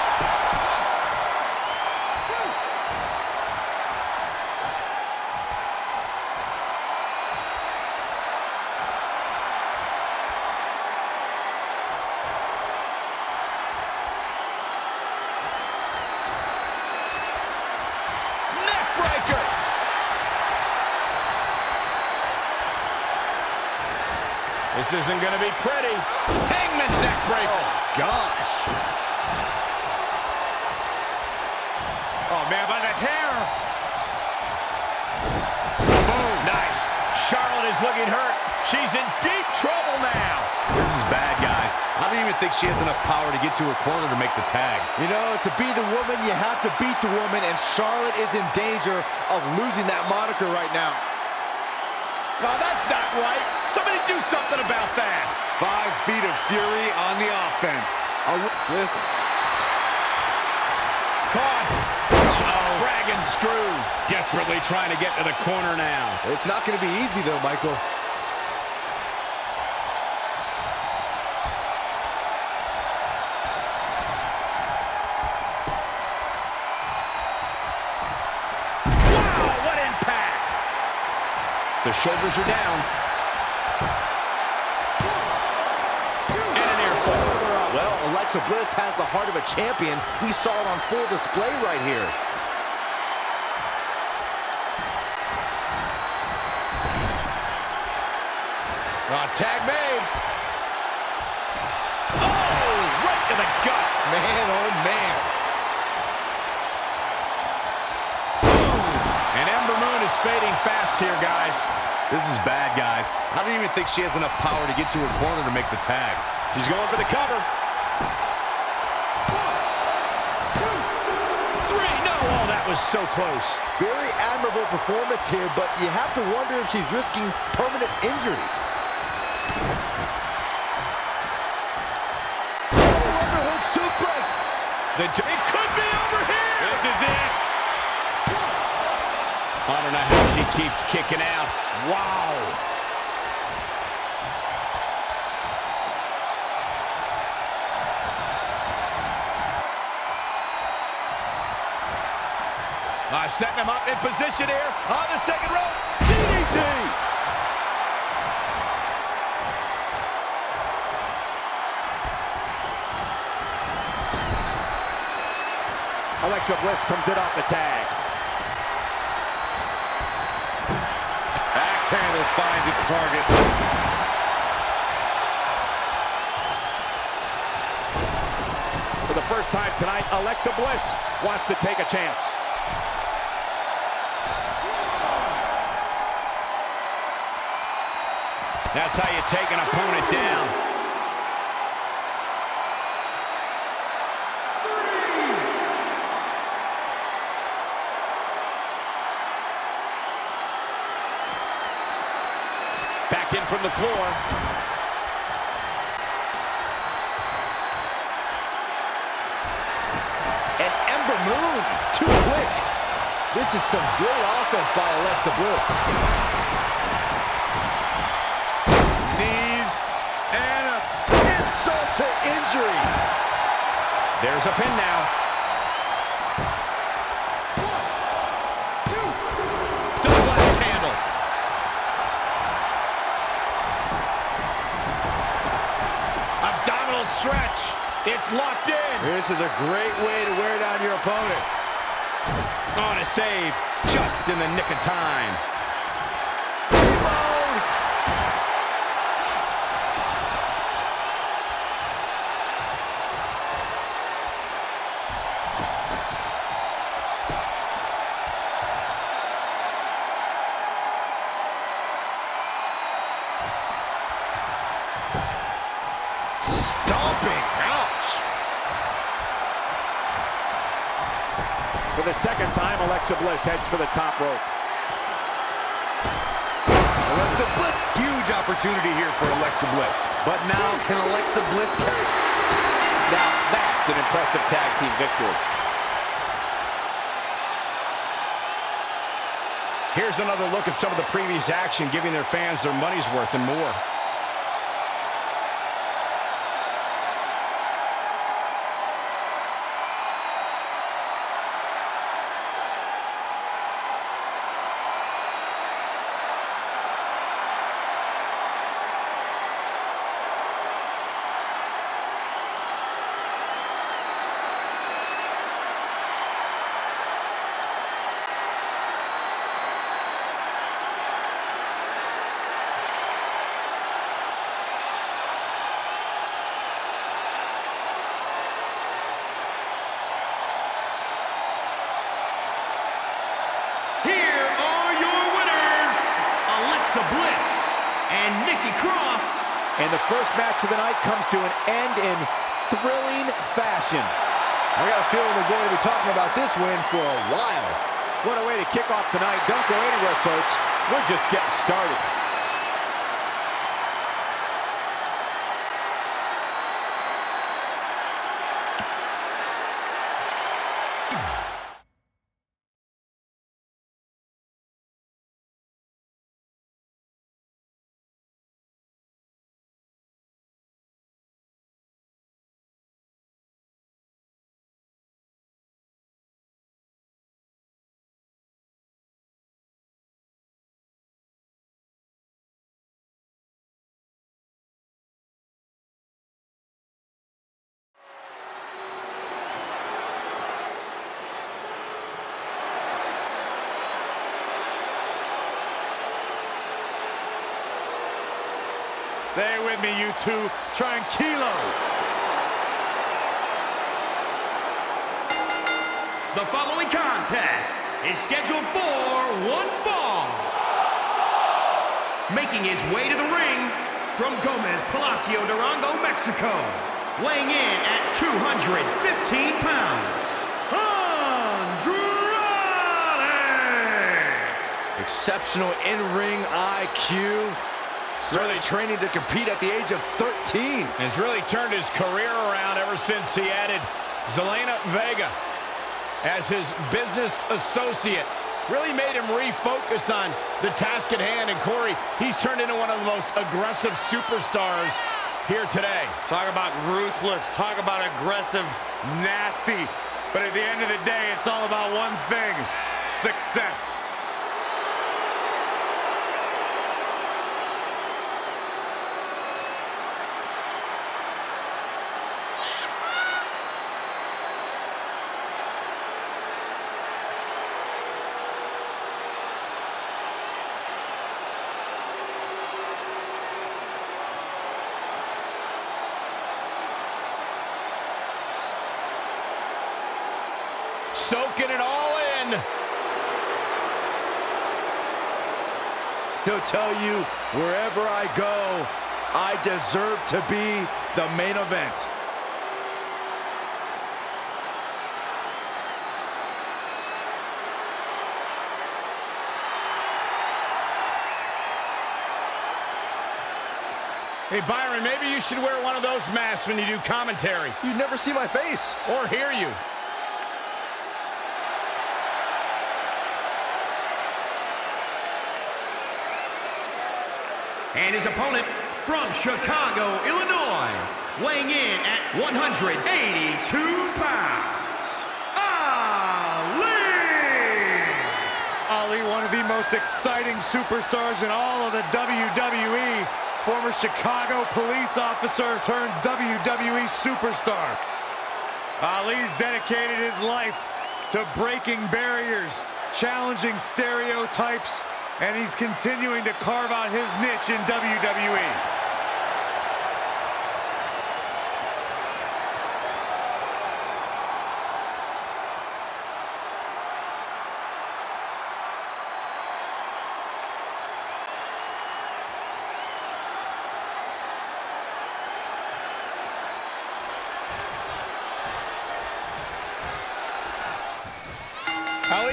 [SPEAKER 2] Neckbreaker. This isn't going to be pretty. Hangman's neckbreaker.
[SPEAKER 3] Gosh.
[SPEAKER 5] Oh, man, by the hair.
[SPEAKER 2] Boom. Nice. Charlotte is looking hurt. She's in deep trouble now.
[SPEAKER 7] This is bad, guys. I don't even think she has enough power to get to her corner to make the tag.
[SPEAKER 3] You know, to be the woman, you have to beat the woman, and Charlotte is in danger of losing that moniker right now.
[SPEAKER 2] Oh, that's not right. Somebody do something about that.
[SPEAKER 4] 5 feet of fury on the offense.
[SPEAKER 2] Caught. Uh-oh. Dragon screw. Desperately trying to get to the corner now.
[SPEAKER 3] It's not going to be easy, though, Michael.
[SPEAKER 2] Wow, what impact. The shoulders are down. And an air fall.
[SPEAKER 3] Well, Alexa Bliss has the heart of a champion. We saw it on full display right here.
[SPEAKER 2] Tag made. Oh, right to the gut.
[SPEAKER 3] Man, oh man.
[SPEAKER 2] And Ember Moon is fading fast here, guys.
[SPEAKER 7] This is bad, guys. I don't even think she has enough power to get to her corner to make the tag.
[SPEAKER 2] She's going for the cover. 1, 2, 3. No, oh, that was so close.
[SPEAKER 3] Very admirable performance here, but you have to wonder if she's risking permanent injury. Overhook suplex.
[SPEAKER 2] It could be over here.
[SPEAKER 5] This is it.
[SPEAKER 2] I don't know how she keeps kicking out.
[SPEAKER 5] Wow.
[SPEAKER 2] Setting him up in position here on the second rope. DDT. Alexa Bliss comes in off the tag.
[SPEAKER 5] Axe handle finds its target.
[SPEAKER 2] For the first time tonight, Alexa Bliss wants to take a chance. That's how you take an opponent down. 3. Back in from the floor.
[SPEAKER 3] And Ember Moon, too quick. This is some great offense by Alexa Bliss.
[SPEAKER 5] Knees and a
[SPEAKER 3] Insult to injury.
[SPEAKER 2] There's a pin now. 1, 2. Double axe handle. Abdominal stretch. It's locked in.
[SPEAKER 3] This is a great way to wear down your opponent.
[SPEAKER 2] On a save, just in the nick of time.
[SPEAKER 3] T-bone.
[SPEAKER 8] For the second time, Alexa Bliss heads for the top rope.
[SPEAKER 4] Alexa Bliss, huge opportunity here for Alexa Bliss. But now, can Alexa Bliss carry?
[SPEAKER 8] Now that's an impressive tag team victory.
[SPEAKER 2] Here's another look at some of the previous action, giving their fans their money's worth and more.
[SPEAKER 1] Here are your winners, Alexa Bliss and Nikki Cross.
[SPEAKER 8] And the first match of the night comes to an end in thrilling fashion.
[SPEAKER 3] I got a feeling we're going to be talking about this win for a while.
[SPEAKER 8] What a way to kick off the night. Don't go anywhere, folks. We're just getting started.
[SPEAKER 5] Say it with me, you two. Tranquilo.
[SPEAKER 1] The following contest is scheduled for one fall. Making his way to the ring from Gomez Palacio, Durango, Mexico. Weighing in at 215 pounds, Andrade!
[SPEAKER 3] Exceptional in-ring IQ. Started training to compete at the age of 13.
[SPEAKER 2] Has really turned his career around ever since he added Zelina Vega as his business associate. Really made him refocus on the task at hand. And Corey, he's turned into one of the most aggressive superstars here today.
[SPEAKER 5] Talk about ruthless, talk about aggressive, nasty. But at the end of the day, it's all about one thing: success.
[SPEAKER 2] Soaking it all in.
[SPEAKER 3] He'll tell you, wherever I go, I deserve to be the main event.
[SPEAKER 2] Hey, Byron, maybe you should wear one of those masks when you do commentary.
[SPEAKER 3] You never see my face.
[SPEAKER 2] Or hear you.
[SPEAKER 1] And his opponent from Chicago, Illinois, weighing in at 182 pounds, Ali!
[SPEAKER 5] Ali, one of the most exciting superstars in all of the WWE. Former Chicago police officer turned WWE superstar. Ali's dedicated his life to breaking barriers, challenging stereotypes, and he's continuing to carve out his niche in WWE.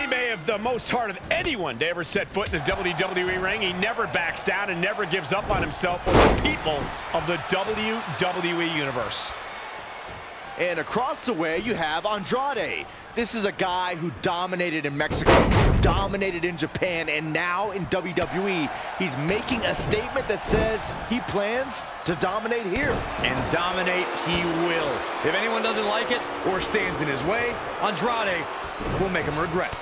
[SPEAKER 6] may have the most heart of anyone to ever set foot in a WWE ring. He never backs down and never gives up on himself or the people of the WWE Universe.
[SPEAKER 3] And across the way, you have Andrade. This is a guy who dominated in Mexico, dominated in Japan, and now in WWE, he's making a statement that says he plans to dominate here.
[SPEAKER 4] And dominate he will. If anyone doesn't like it or stands in his way, Andrade will make him regret.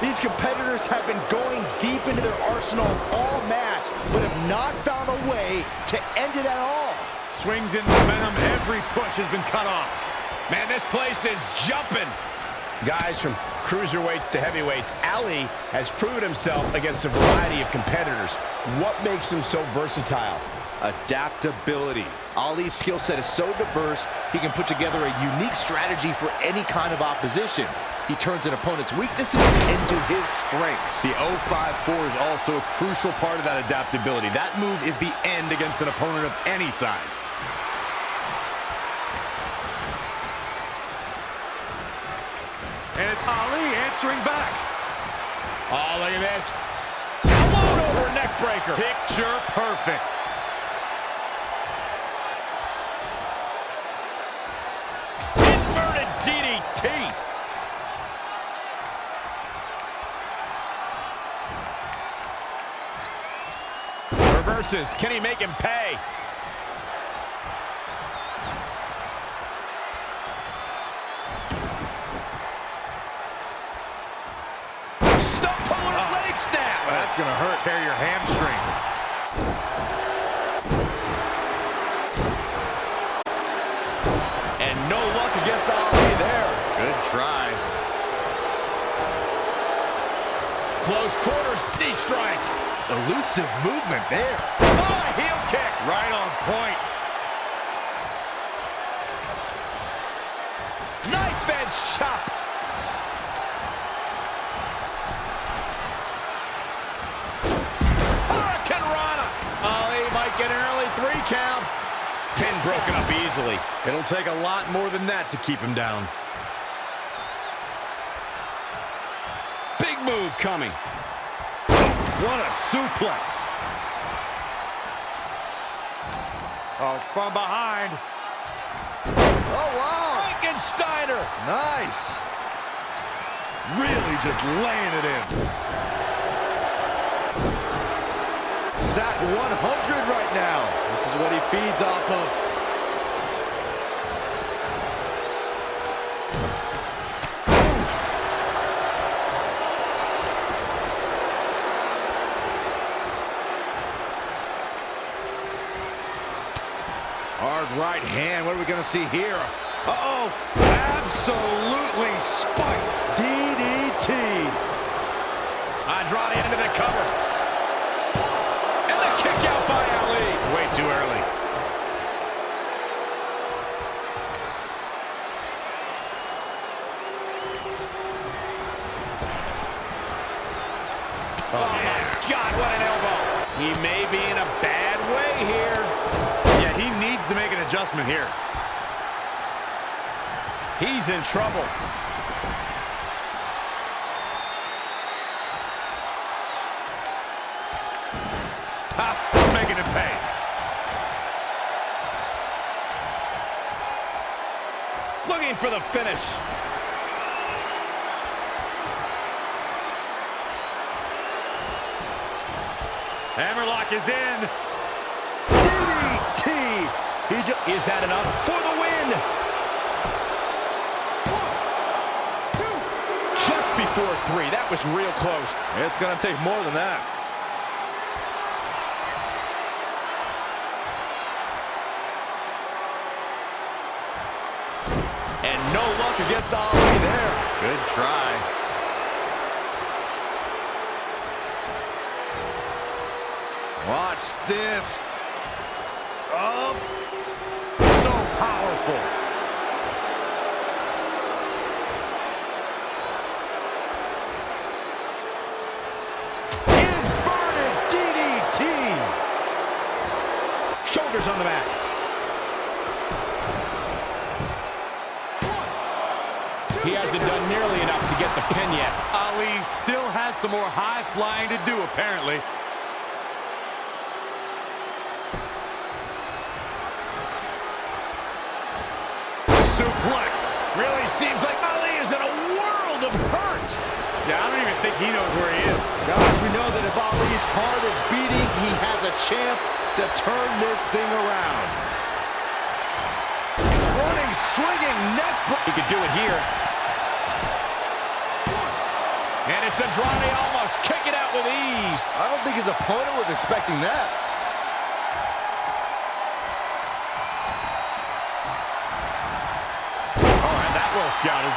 [SPEAKER 3] These competitors have been going deep into their arsenal all match, but have not found a way to end it at all.
[SPEAKER 5] Swings in momentum. Every push has been cut off.
[SPEAKER 6] Man, this place is jumping. Guys, from cruiserweights to heavyweights, Ali has proven himself against a variety of competitors. What makes him so versatile?
[SPEAKER 3] Adaptability. Ali's skill set is so diverse, he can put together a unique strategy for any kind of opposition. He turns an opponent's weaknesses into his strengths.
[SPEAKER 4] The 054 is also a crucial part of that adaptability. That move is the end against an opponent of any size.
[SPEAKER 5] And it's Ali answering back.
[SPEAKER 6] Oh, look at this. Float over neck breaker.
[SPEAKER 5] Picture perfect.
[SPEAKER 6] Inverted DDT. Reverses. Can he make him pay? Stump pulling a leg snap.
[SPEAKER 5] That's going to hurt. Tear your hamstring.
[SPEAKER 3] And no luck against Ali there.
[SPEAKER 4] Good try.
[SPEAKER 6] Close quarters. Knee strike.
[SPEAKER 3] Elusive movement there.
[SPEAKER 6] Oh, a heel kick.
[SPEAKER 5] Right on point.
[SPEAKER 6] Knife edge chop. Hurricane Rana. Ali might get an early 3 count. Pin broken up easily.
[SPEAKER 4] It'll take a lot more than that to keep him down.
[SPEAKER 6] Big move coming.
[SPEAKER 5] What a suplex. Oh, from behind.
[SPEAKER 3] Oh, wow.
[SPEAKER 6] Frankensteiner.
[SPEAKER 3] Nice.
[SPEAKER 4] Really just laying it in.
[SPEAKER 3] Stack 100 right now. This is what he feeds off of. Hard right hand. What are we going to see here? Uh-oh.
[SPEAKER 5] Absolutely spiked.
[SPEAKER 3] DDT.
[SPEAKER 6] Andrade into the cover. And the kick out by Ali.
[SPEAKER 5] Way too early.
[SPEAKER 6] Oh, my God, what an elbow. He may be in a bad way here.
[SPEAKER 5] Yeah, he needs to make an adjustment here.
[SPEAKER 6] He's in trouble.
[SPEAKER 5] Making it pay.
[SPEAKER 6] Looking for the finish.
[SPEAKER 5] Hammerlock is in.
[SPEAKER 3] DDT.
[SPEAKER 6] Is that enough for the win?
[SPEAKER 2] 1, 2. Just before 3. That was real close.
[SPEAKER 5] It's going to take more than that.
[SPEAKER 3] And no luck against Ali there.
[SPEAKER 4] Good try.
[SPEAKER 5] Watch this. Oh, so powerful.
[SPEAKER 3] Inverted DDT.
[SPEAKER 6] Shoulders on the mat.
[SPEAKER 2] 1,
[SPEAKER 8] He hasn't done nearly enough to get the pin yet.
[SPEAKER 5] Ali still has some more high flying to do, apparently. Suplex.
[SPEAKER 2] Really seems like Ali is in a world of hurt.
[SPEAKER 5] Yeah, I don't even think he knows where he is.
[SPEAKER 3] Guys, we know that if Ali's heart is beating, he has a chance to turn this thing around. Running, swinging, neck.
[SPEAKER 2] He could do it here. And it's Andrade almost kicking out with ease.
[SPEAKER 3] I don't think his opponent was expecting that.
[SPEAKER 5] All right, that well scouted.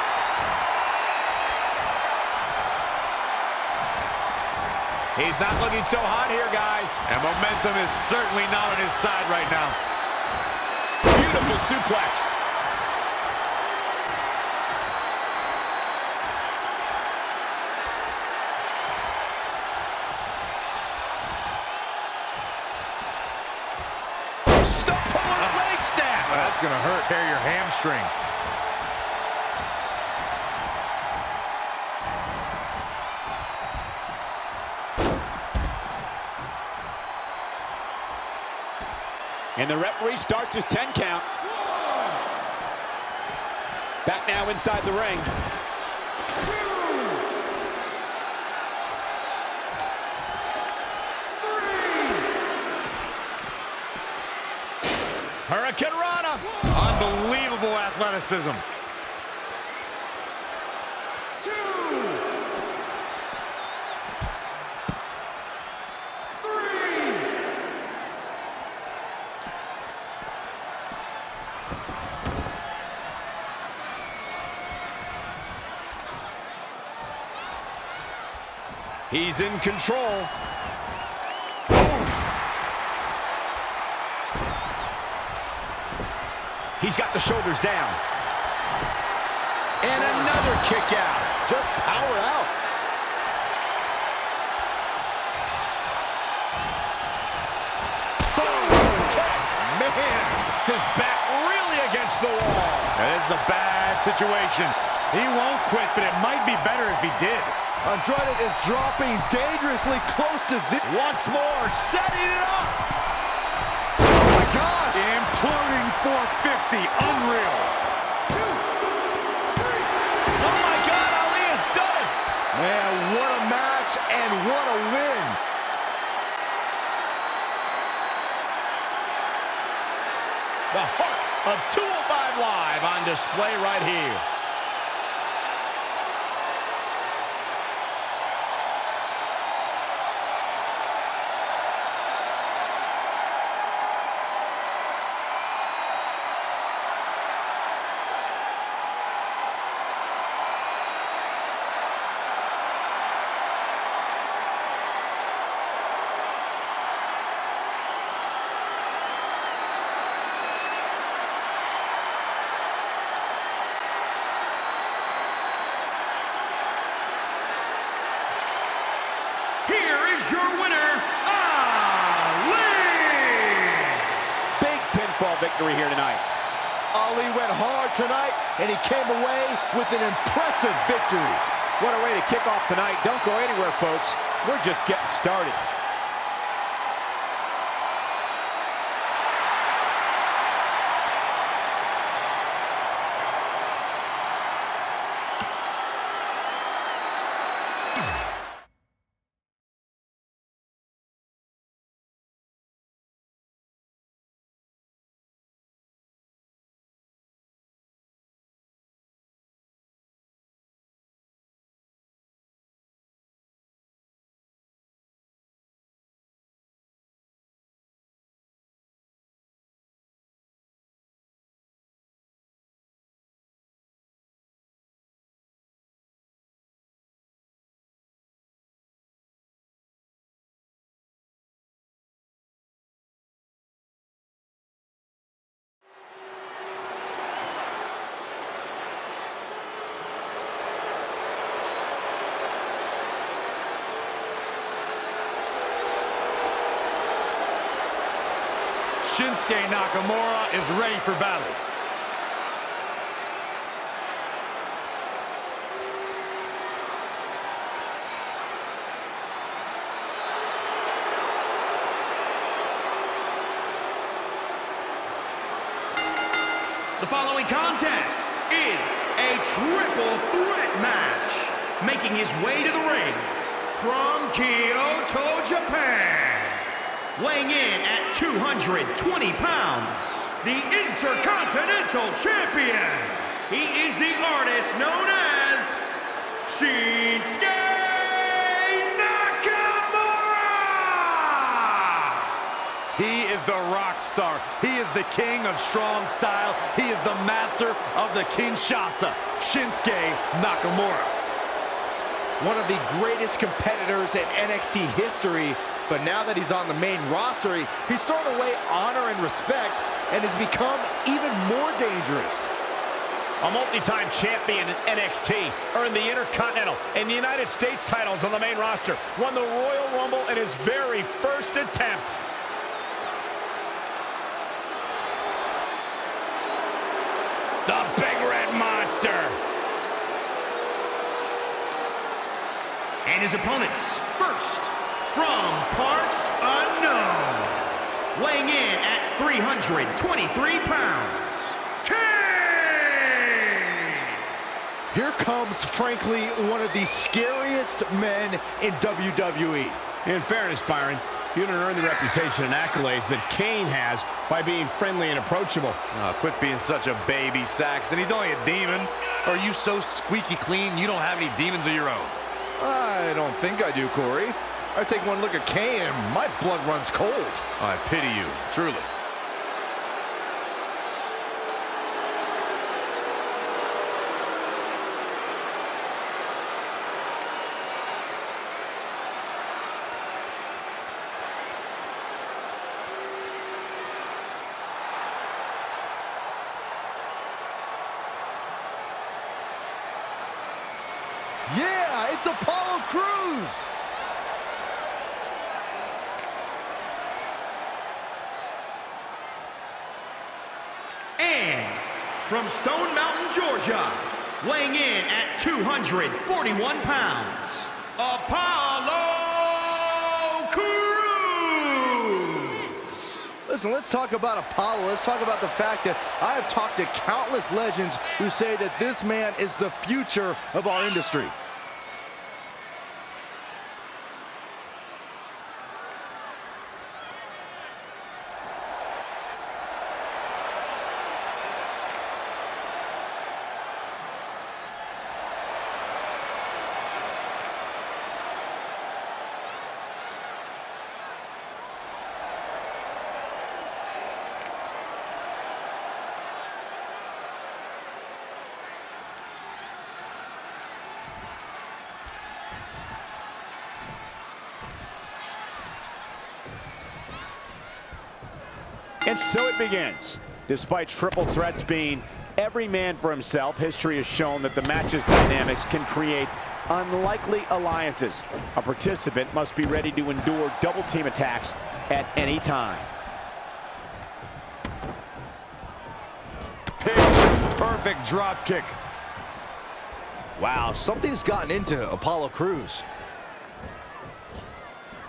[SPEAKER 2] He's not looking so hot here, guys.
[SPEAKER 5] And momentum is certainly not on his side right now.
[SPEAKER 2] Beautiful suplex. Stop pulling leg snap.
[SPEAKER 5] That's going to hurt. Tear your hamstring.
[SPEAKER 8] And the referee starts his 10 count. Back now inside the ring.
[SPEAKER 2] Hurricane Rana.
[SPEAKER 5] Unbelievable athleticism.
[SPEAKER 2] He's in control. He's got the shoulders down. And another kick out.
[SPEAKER 3] Just power out.
[SPEAKER 2] Man, his back really against the wall.
[SPEAKER 5] This is a bad situation. He won't quit, but it might be better if he did.
[SPEAKER 3] Andrade is dropping dangerously close to zero.
[SPEAKER 2] Once more, setting it up.
[SPEAKER 3] Oh my gosh.
[SPEAKER 5] Imploding 450. Unreal.
[SPEAKER 2] Oh my God, Ali has done it.
[SPEAKER 3] Man, what a match and what a win.
[SPEAKER 2] The heart of 205 Live on display right here. Here is your winner, Ali!
[SPEAKER 8] Big pinfall victory here tonight.
[SPEAKER 3] Ali went hard tonight, and he came away with an impressive victory.
[SPEAKER 8] What a way to kick off tonight. Don't go anywhere, folks. We're just getting started.
[SPEAKER 5] Shinsuke Nakamura is ready for battle.
[SPEAKER 1] The following contest is a triple threat match. Making his way to the ring from Kyoto, Japan. Weighing in at 220 pounds, the Intercontinental Champion. He is the artist known as Shinsuke Nakamura!
[SPEAKER 5] He is the rock star. He is the king of strong style. He is the master of the Kinshasa, Shinsuke Nakamura.
[SPEAKER 3] One of the greatest competitors in NXT history, but now that he's on the main roster, he's thrown away honor and respect and has become even more dangerous.
[SPEAKER 2] A multi-time champion in NXT, earned the Intercontinental and United States titles on the main roster, won the Royal Rumble in his very first attempt. The Big Red Monster.
[SPEAKER 1] And his opponents, first, from parts unknown, weighing in at 323 pounds, Kane!
[SPEAKER 3] Here comes, frankly, one of the scariest men in WWE.
[SPEAKER 2] In fairness, Byron, you didn't earn the reputation and accolades that Kane has by being friendly and approachable.
[SPEAKER 4] Oh, quit being such a baby, Saxton. He's only a demon. Or are you so squeaky clean you don't have any demons of your own?
[SPEAKER 3] I don't think I do, Corey. I take one look at Kane and my blood runs cold.
[SPEAKER 4] I pity you, truly.
[SPEAKER 3] Yeah, it's Apollo Crews.
[SPEAKER 1] And from Stone Mountain, Georgia, weighing in at 241 pounds, Apollo Crews!
[SPEAKER 3] Listen, let's talk about Apollo. Let's talk about the fact that I have talked to countless legends who say that this man is the future of our industry.
[SPEAKER 2] And so it begins. Despite triple threats being every man for himself, history has shown that the match's dynamics can create unlikely alliances. A participant must be ready to endure double team attacks at any time.
[SPEAKER 5] Perfect drop kick.
[SPEAKER 3] Wow, something's gotten into Apollo Crews.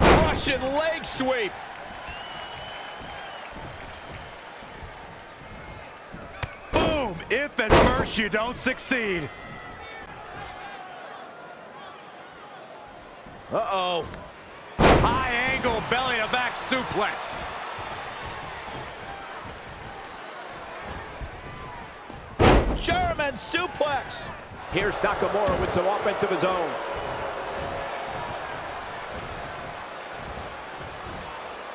[SPEAKER 2] Russian leg sweep.
[SPEAKER 5] Boom! If at first you don't succeed.
[SPEAKER 3] Uh-oh.
[SPEAKER 5] High angle belly to back suplex.
[SPEAKER 2] German suplex. Here's Nakamura with some offense of his own.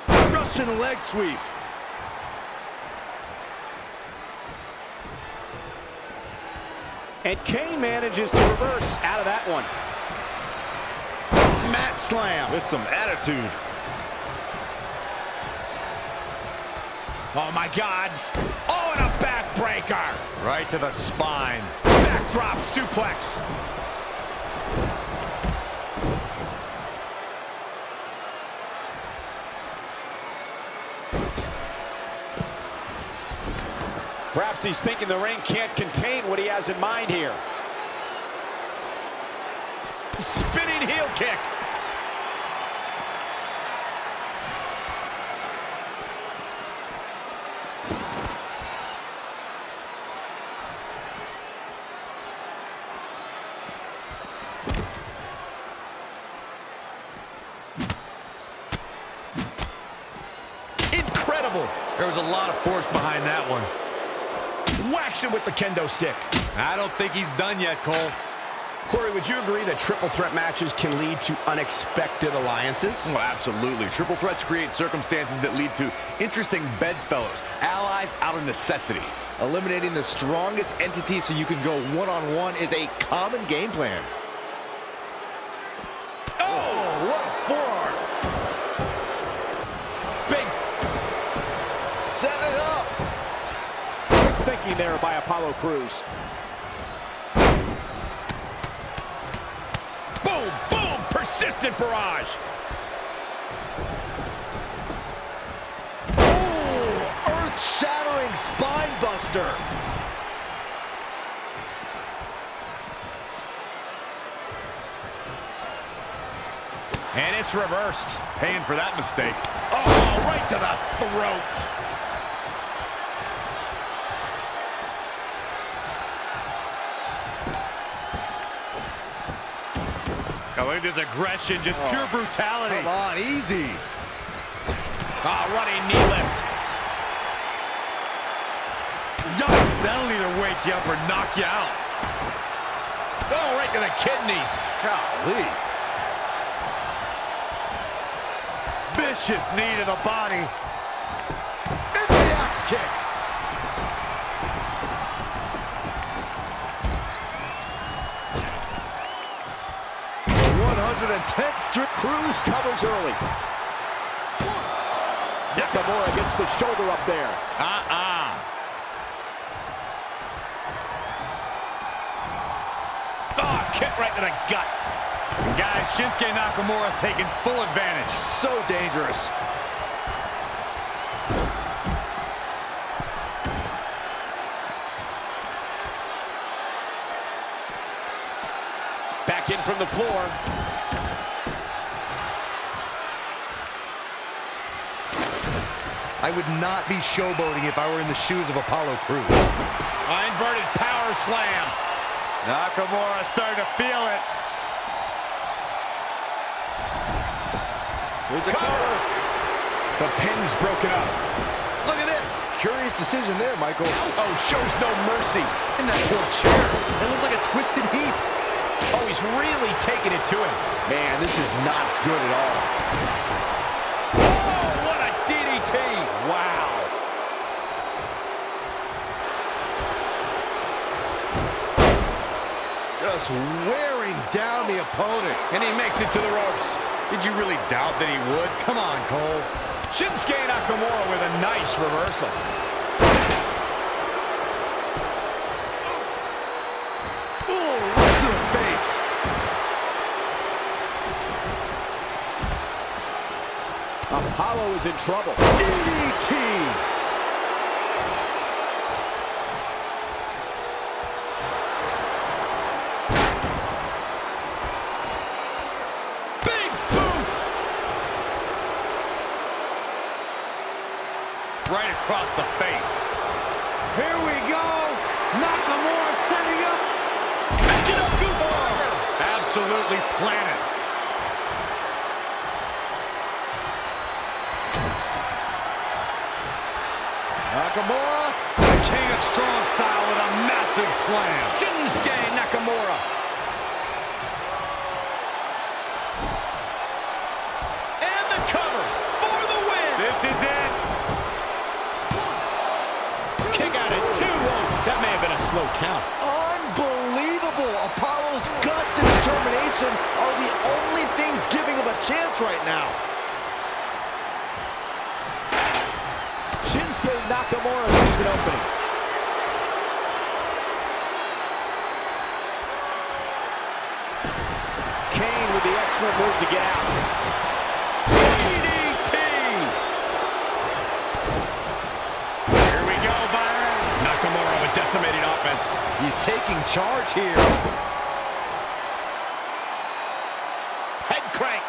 [SPEAKER 3] Russian leg sweep.
[SPEAKER 2] And Kane manages to reverse out of that one. Mat slam.
[SPEAKER 3] With some attitude.
[SPEAKER 2] Oh my God. Oh, and a backbreaker.
[SPEAKER 5] Right to the spine.
[SPEAKER 2] Backdrop suplex. Perhaps he's thinking the ring can't contain what he has in mind here. Spinning heel kick.
[SPEAKER 4] There was a lot of force behind that one.
[SPEAKER 2] Whacks him with the kendo stick.
[SPEAKER 4] I don't think he's done yet, Cole.
[SPEAKER 6] Corey, would you agree that triple threat matches can lead to unexpected alliances?
[SPEAKER 7] Well, absolutely. Triple threats create circumstances that lead to interesting bedfellows, allies out of necessity.
[SPEAKER 3] Eliminating the strongest entity so you can go one-on-one is a common game plan. Oh, what a forearm.
[SPEAKER 2] Big.
[SPEAKER 3] Set it up.
[SPEAKER 8] Quick thinking there by Apollo Crews.
[SPEAKER 2] Boom, boom, persistent barrage.
[SPEAKER 3] Oh, earth-shattering spine buster.
[SPEAKER 2] And it's reversed.
[SPEAKER 4] Paying for that mistake.
[SPEAKER 2] Oh, right to the throat.
[SPEAKER 5] Oh, look at this aggression, just pure brutality.
[SPEAKER 3] Come on, easy.
[SPEAKER 2] Running knee lift.
[SPEAKER 5] Yikes, that'll either wake you up or knock you out.
[SPEAKER 2] Oh, right to the kidneys.
[SPEAKER 3] Golly.
[SPEAKER 5] Vicious knee to the body.
[SPEAKER 3] Into the axe kick.
[SPEAKER 8] Crews covers early. Nakamura gets the shoulder up there.
[SPEAKER 2] Kick right to the gut.
[SPEAKER 5] Guys, Shinsuke Nakamura taking full advantage.
[SPEAKER 3] So dangerous.
[SPEAKER 8] Back in from the floor.
[SPEAKER 3] I would not be showboating if I were in the shoes of Apollo Crews.
[SPEAKER 2] Inverted power slam.
[SPEAKER 5] Nakamura starting to feel it.
[SPEAKER 3] Here's a cover.
[SPEAKER 2] The pin's broken up.
[SPEAKER 3] Look at this. Curious decision there, Michael.
[SPEAKER 2] Oh, shows no mercy.
[SPEAKER 3] In that poor chair. It looks like a twisted heap.
[SPEAKER 2] Oh, he's really taking it to him.
[SPEAKER 3] Man, this is not good at all.
[SPEAKER 2] Oh, what a DDT. Wow.
[SPEAKER 3] Just wearing down the opponent.
[SPEAKER 2] And he makes it to the ropes.
[SPEAKER 4] Did you really doubt that he would? Come on, Cole.
[SPEAKER 2] Shinsuke Nakamura with a nice reversal.
[SPEAKER 3] Ooh, right to the face.
[SPEAKER 8] Apollo is in trouble.
[SPEAKER 3] DDT.
[SPEAKER 5] Right across the face. Here we go. Nakamura setting up.
[SPEAKER 2] Catching up, Gunther.
[SPEAKER 5] Absolutely planted.
[SPEAKER 3] Nakamura.
[SPEAKER 5] The king of strong style with a massive slam.
[SPEAKER 2] Shinsuke Nakamura. And the cover for the win.
[SPEAKER 5] This is it.
[SPEAKER 2] Kick out at 2. That may have been a slow count.
[SPEAKER 3] Unbelievable. Apollo's guts and determination are the only things giving him a chance right now.
[SPEAKER 8] Shinsuke Nakamura sees an opening. Kane with the excellent move to get out.
[SPEAKER 2] DDT.
[SPEAKER 5] Here we go, Byron.
[SPEAKER 2] Nakamura with decimating offense.
[SPEAKER 3] He's taking charge here.
[SPEAKER 2] Head crank.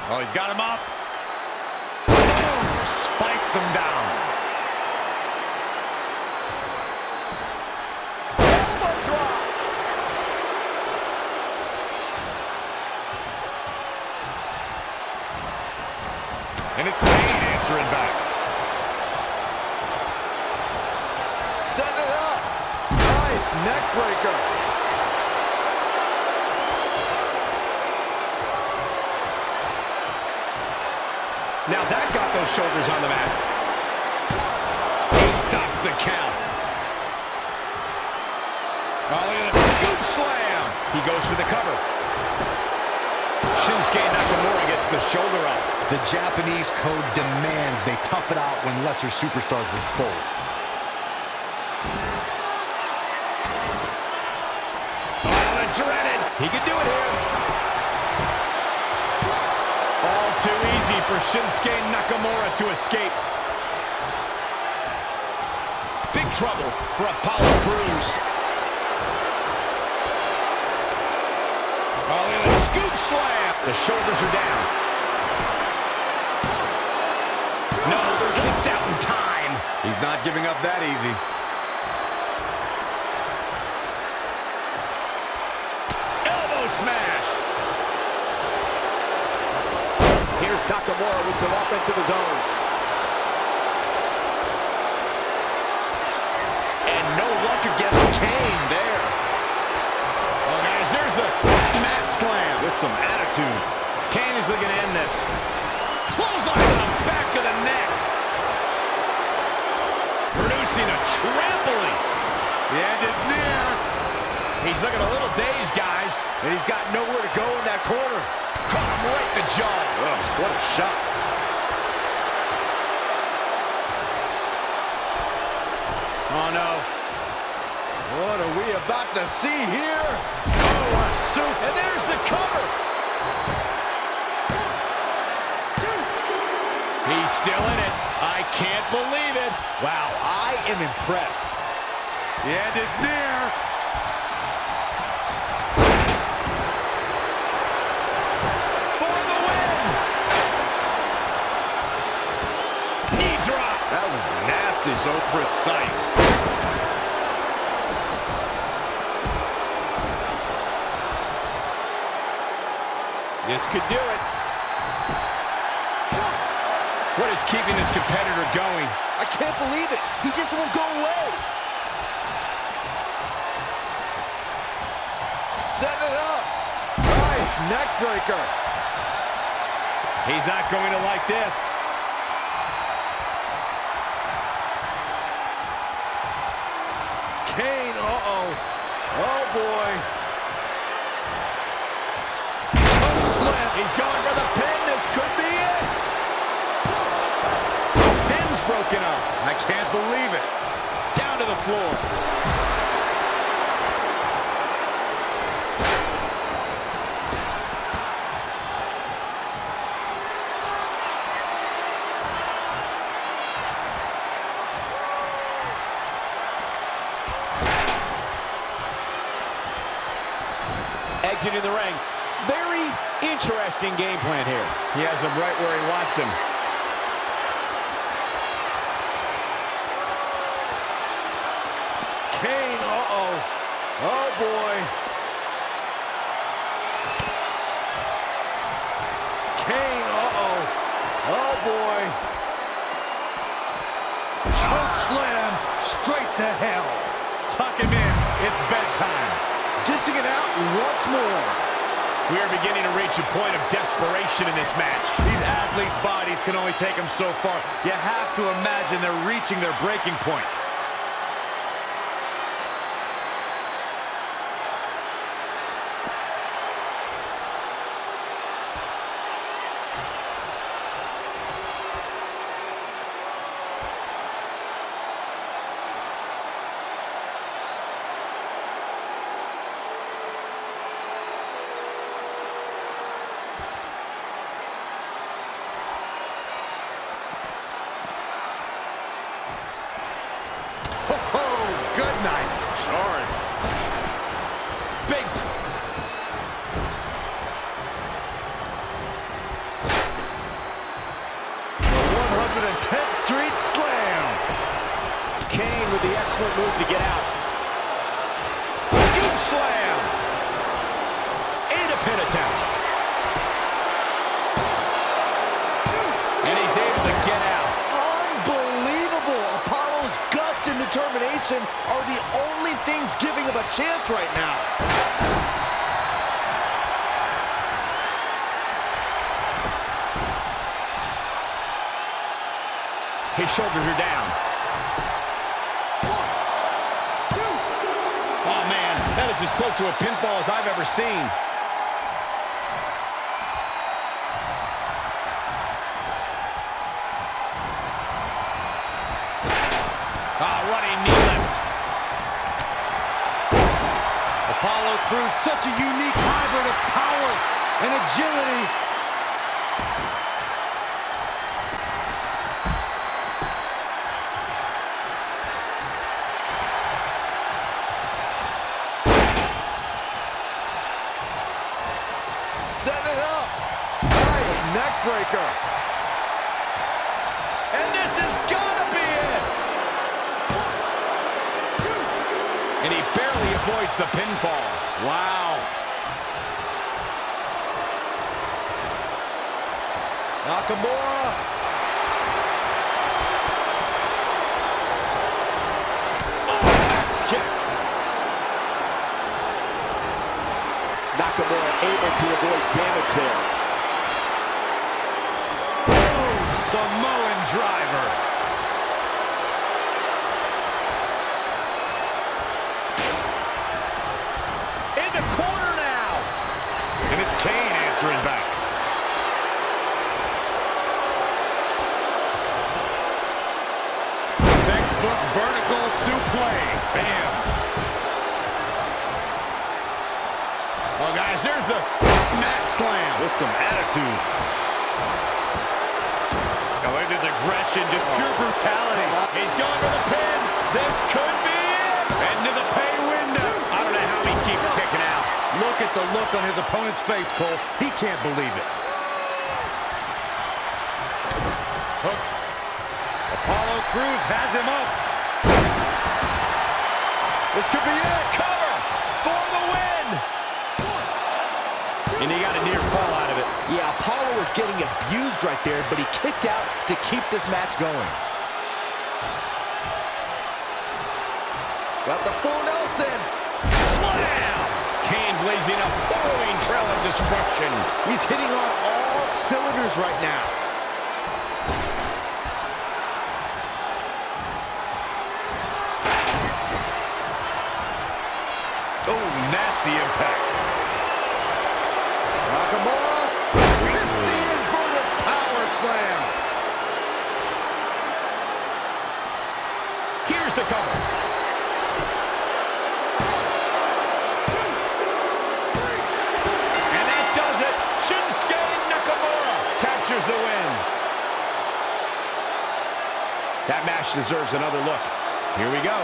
[SPEAKER 5] Oh, he's got him up. Oh, spikes him down.
[SPEAKER 3] Elbow drop.
[SPEAKER 4] And it's Kane answering back.
[SPEAKER 3] Set it up. Nice neck breaker.
[SPEAKER 6] Now that got those shoulders on the mat. He stops the count. Oh, look at him. Scoop slam. He goes for the cover. Shinsuke Nakamura gets the shoulder up.
[SPEAKER 7] The Japanese code demands they tough it out when lesser superstars would fold.
[SPEAKER 6] Oh, the dreaded. He can do it here. All too easy for Shinsuke Nakamura to escape. Big trouble for Apollo Crews. Oh, look at the scoop slam. The shoulders are down. No, kicks out in time.
[SPEAKER 7] He's not giving up that easy.
[SPEAKER 6] Elbow smash.
[SPEAKER 8] Here's Nakamura with some offense of his own.
[SPEAKER 6] And no luck against Kane there. Oh, guys, there's the mat slam.
[SPEAKER 2] With some attitude.
[SPEAKER 6] Kane is looking to end this. Clothesline to the back of the neck. Producing a trampling.
[SPEAKER 4] The end is near.
[SPEAKER 6] He's looking a little dazed, guys.
[SPEAKER 3] And he's got nowhere to go in that corner.
[SPEAKER 6] Caught him right in the jaw.
[SPEAKER 3] Oh, what a shot.
[SPEAKER 6] Oh, no.
[SPEAKER 3] What are we about to see here? Oh, what a soup.
[SPEAKER 6] And there's the cover. He's still in it. I can't believe it.
[SPEAKER 3] Wow, I am impressed.
[SPEAKER 4] The end is near.
[SPEAKER 6] For the win. Knee drop.
[SPEAKER 3] That was nasty.
[SPEAKER 4] So precise.
[SPEAKER 6] This could do it. What is keeping this competitor going?
[SPEAKER 3] I can't believe it. He just won't go away. Set it up. Nice neck breaker.
[SPEAKER 6] He's not going to like this.
[SPEAKER 3] Kane, uh-oh. Oh, boy.
[SPEAKER 6] He's going for the pin. This could be it. Pin's broken up.
[SPEAKER 4] I can't believe it.
[SPEAKER 6] Down to the floor.
[SPEAKER 8] Exiting the ring. Very interesting game plan here.
[SPEAKER 6] He has him right where he wants him.
[SPEAKER 3] Kane, uh-oh. Oh, boy. Kane, uh-oh. Oh, boy.
[SPEAKER 4] Choke slam straight to hell. Tuck him in. It's bedtime.
[SPEAKER 3] Dishing it out once more.
[SPEAKER 6] We are beginning to reach a point of desperation in this match.
[SPEAKER 4] These athletes' bodies can only take them so far. You have to imagine they're reaching their breaking point.
[SPEAKER 6] Good night. Sorry. Big.
[SPEAKER 3] The 110th Street Slam.
[SPEAKER 8] Kane with the excellent move to get out.
[SPEAKER 6] Scoop slam. And a pin attempt. And he's
[SPEAKER 3] passion are the only things giving him a chance right now.
[SPEAKER 2] His shoulders are down.
[SPEAKER 6] 1, 2.
[SPEAKER 2] Oh, man, that is as close to a pinfall as I've ever seen. Running knee lift.
[SPEAKER 5] Apollo Crews, such a unique hybrid of power and agility.
[SPEAKER 3] Set it up. Nice neck breaker. And this has got to be it.
[SPEAKER 2] And he barely avoids the pinfall. Wow.
[SPEAKER 3] Nakamura.
[SPEAKER 2] Oh, axe kick.
[SPEAKER 8] Nakamura able to avoid damage there.
[SPEAKER 5] Boom, Samoan driver.
[SPEAKER 2] In the corner now.
[SPEAKER 5] And it's Kane answering back. Textbook vertical suplex. Bam.
[SPEAKER 2] Oh, guys, there's the mat slam.
[SPEAKER 5] With some attitude. Oh, look at his aggression, just pure brutality.
[SPEAKER 2] He's going for the pin. This could be it.
[SPEAKER 5] Into the pay window.
[SPEAKER 2] I don't know how he keeps kicking out.
[SPEAKER 5] Look at the look on his opponent's face, Cole. He can't believe it. Hook. Apollo Crews has him up.
[SPEAKER 2] This could be it. Cover for the win. And he got a near fall out of it.
[SPEAKER 3] Yeah, Apollo was getting abused right there, but he kicked out to keep this match going. Got the full Nelson.
[SPEAKER 2] Slam! Kane blazing a billowing trail of destruction.
[SPEAKER 3] He's hitting on all cylinders right now.
[SPEAKER 5] Oh, nasty impact.
[SPEAKER 3] Nakamura. The inverted power slam.
[SPEAKER 2] Here's the cover. 1, 2, 3. And that does it. Shinsuke Nakamura captures the win. That match deserves another look. Here we go.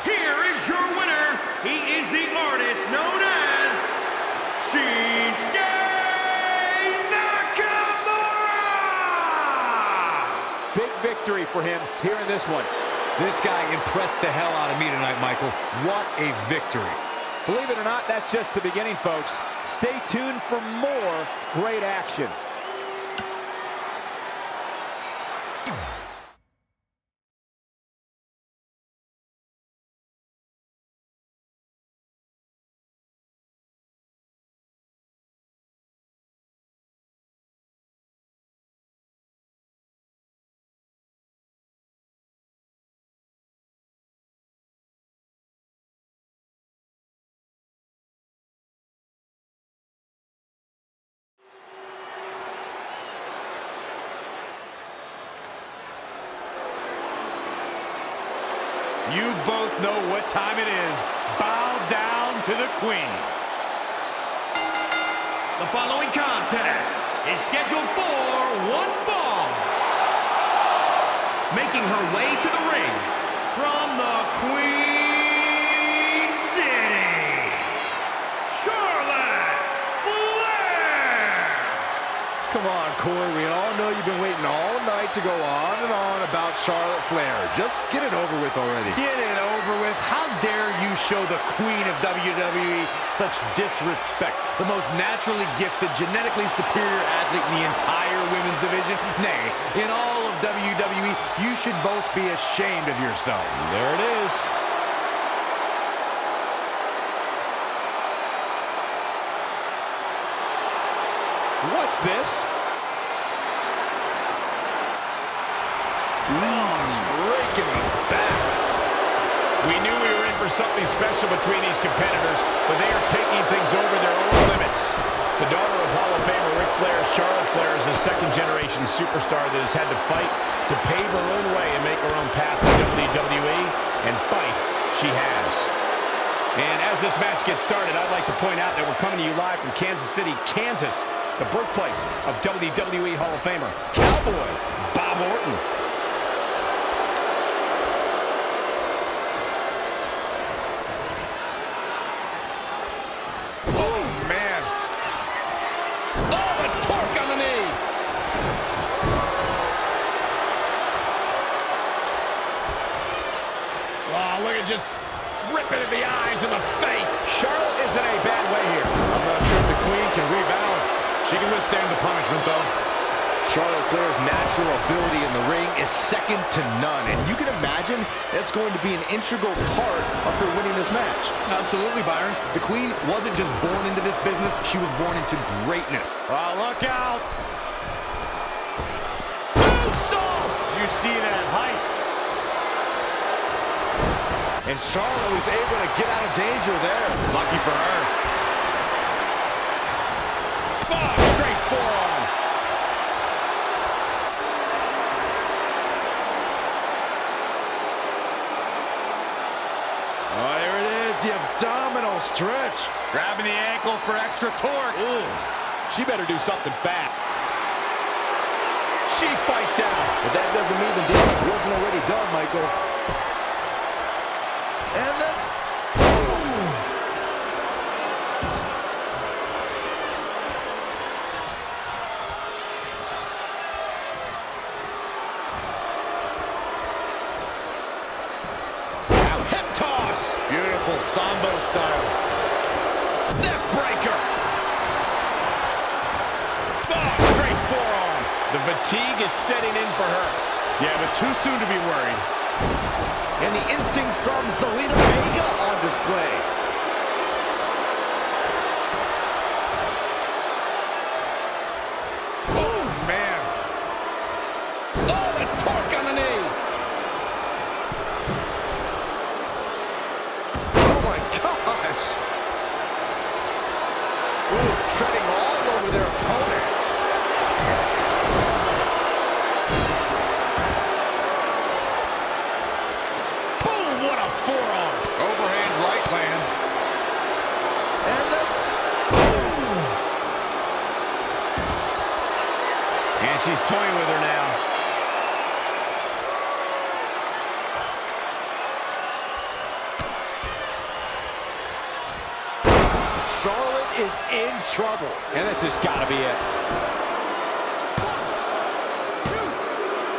[SPEAKER 1] Here is your winner. He is the artist known as Shinsuke Nakamura!
[SPEAKER 8] Big victory for him here in this one.
[SPEAKER 4] This guy impressed the hell out of me tonight, Michael. What a victory.
[SPEAKER 8] Believe it or not, that's just the beginning, folks. Stay tuned for more great action.
[SPEAKER 5] You both know what time it is. Bow down to the Queen.
[SPEAKER 1] The following contest is scheduled for one fall. Making her way to the ring from the Queen City,
[SPEAKER 3] Corey, we all know you've been waiting all night to go on about Charlotte Flair. Just get it over with already.
[SPEAKER 4] Get it over with. How dare you show the queen of WWE such disrespect? The most naturally gifted, genetically superior athlete in the entire women's division. Nay, in all of WWE, you should both be ashamed of yourselves.
[SPEAKER 8] There it is. What's this?
[SPEAKER 2] Raking the back. We knew we were in for something special between these competitors, but they are taking things over their own limits. The daughter of Hall of Famer Ric Flair, Charlotte Flair, is a second-generation superstar that has had to fight to pave her own way and make her own path to WWE, and fight she has. And as this match gets started, I'd like to point out that we're coming to you live from Kansas City, Kansas, the birthplace of WWE Hall of Famer, Cowboy Bob Orton. Oh, man. Oh, the torque on the knee. Oh, look at just ripping at the eyes and the face. Charlotte is in a bad way here.
[SPEAKER 5] I'm not sure if the queen can rebound. She can withstand the punishment, though.
[SPEAKER 3] Charlotte Flair's natural ability in the ring is second to none, and you can imagine that's going to be an integral part of her winning this match.
[SPEAKER 4] Absolutely, Byron. The queen wasn't just born into this business, she was born into greatness.
[SPEAKER 5] Oh, look out!
[SPEAKER 2] Moonsault!
[SPEAKER 5] You see that height?
[SPEAKER 3] And Charlotte was able to get out of danger there.
[SPEAKER 4] Lucky for her.
[SPEAKER 2] Oh, straight forearm.
[SPEAKER 3] Oh, there it is, the abdominal stretch.
[SPEAKER 5] Grabbing the ankle for extra torque.
[SPEAKER 8] Ooh, she better do something fat.
[SPEAKER 2] She fights out.
[SPEAKER 3] But that doesn't mean the damage wasn't already done, Michael. And then...
[SPEAKER 2] Hip toss.
[SPEAKER 5] Beautiful Sambo style.
[SPEAKER 2] Neck breaker. Oh, straight forearm. The fatigue is setting in for her.
[SPEAKER 5] Yeah, but too soon to be worried.
[SPEAKER 3] And the instinct from Zelina Vega on display.
[SPEAKER 2] Oh, man. Oh, the torque on the knee.
[SPEAKER 3] Oh my gosh. Ooh, treading all over their opponent.
[SPEAKER 2] Boom, what a forearm.
[SPEAKER 4] Overhand right lands.
[SPEAKER 3] And then...
[SPEAKER 2] And she's toying with her now.
[SPEAKER 3] Charlotte is in trouble.
[SPEAKER 8] And this has got to be it.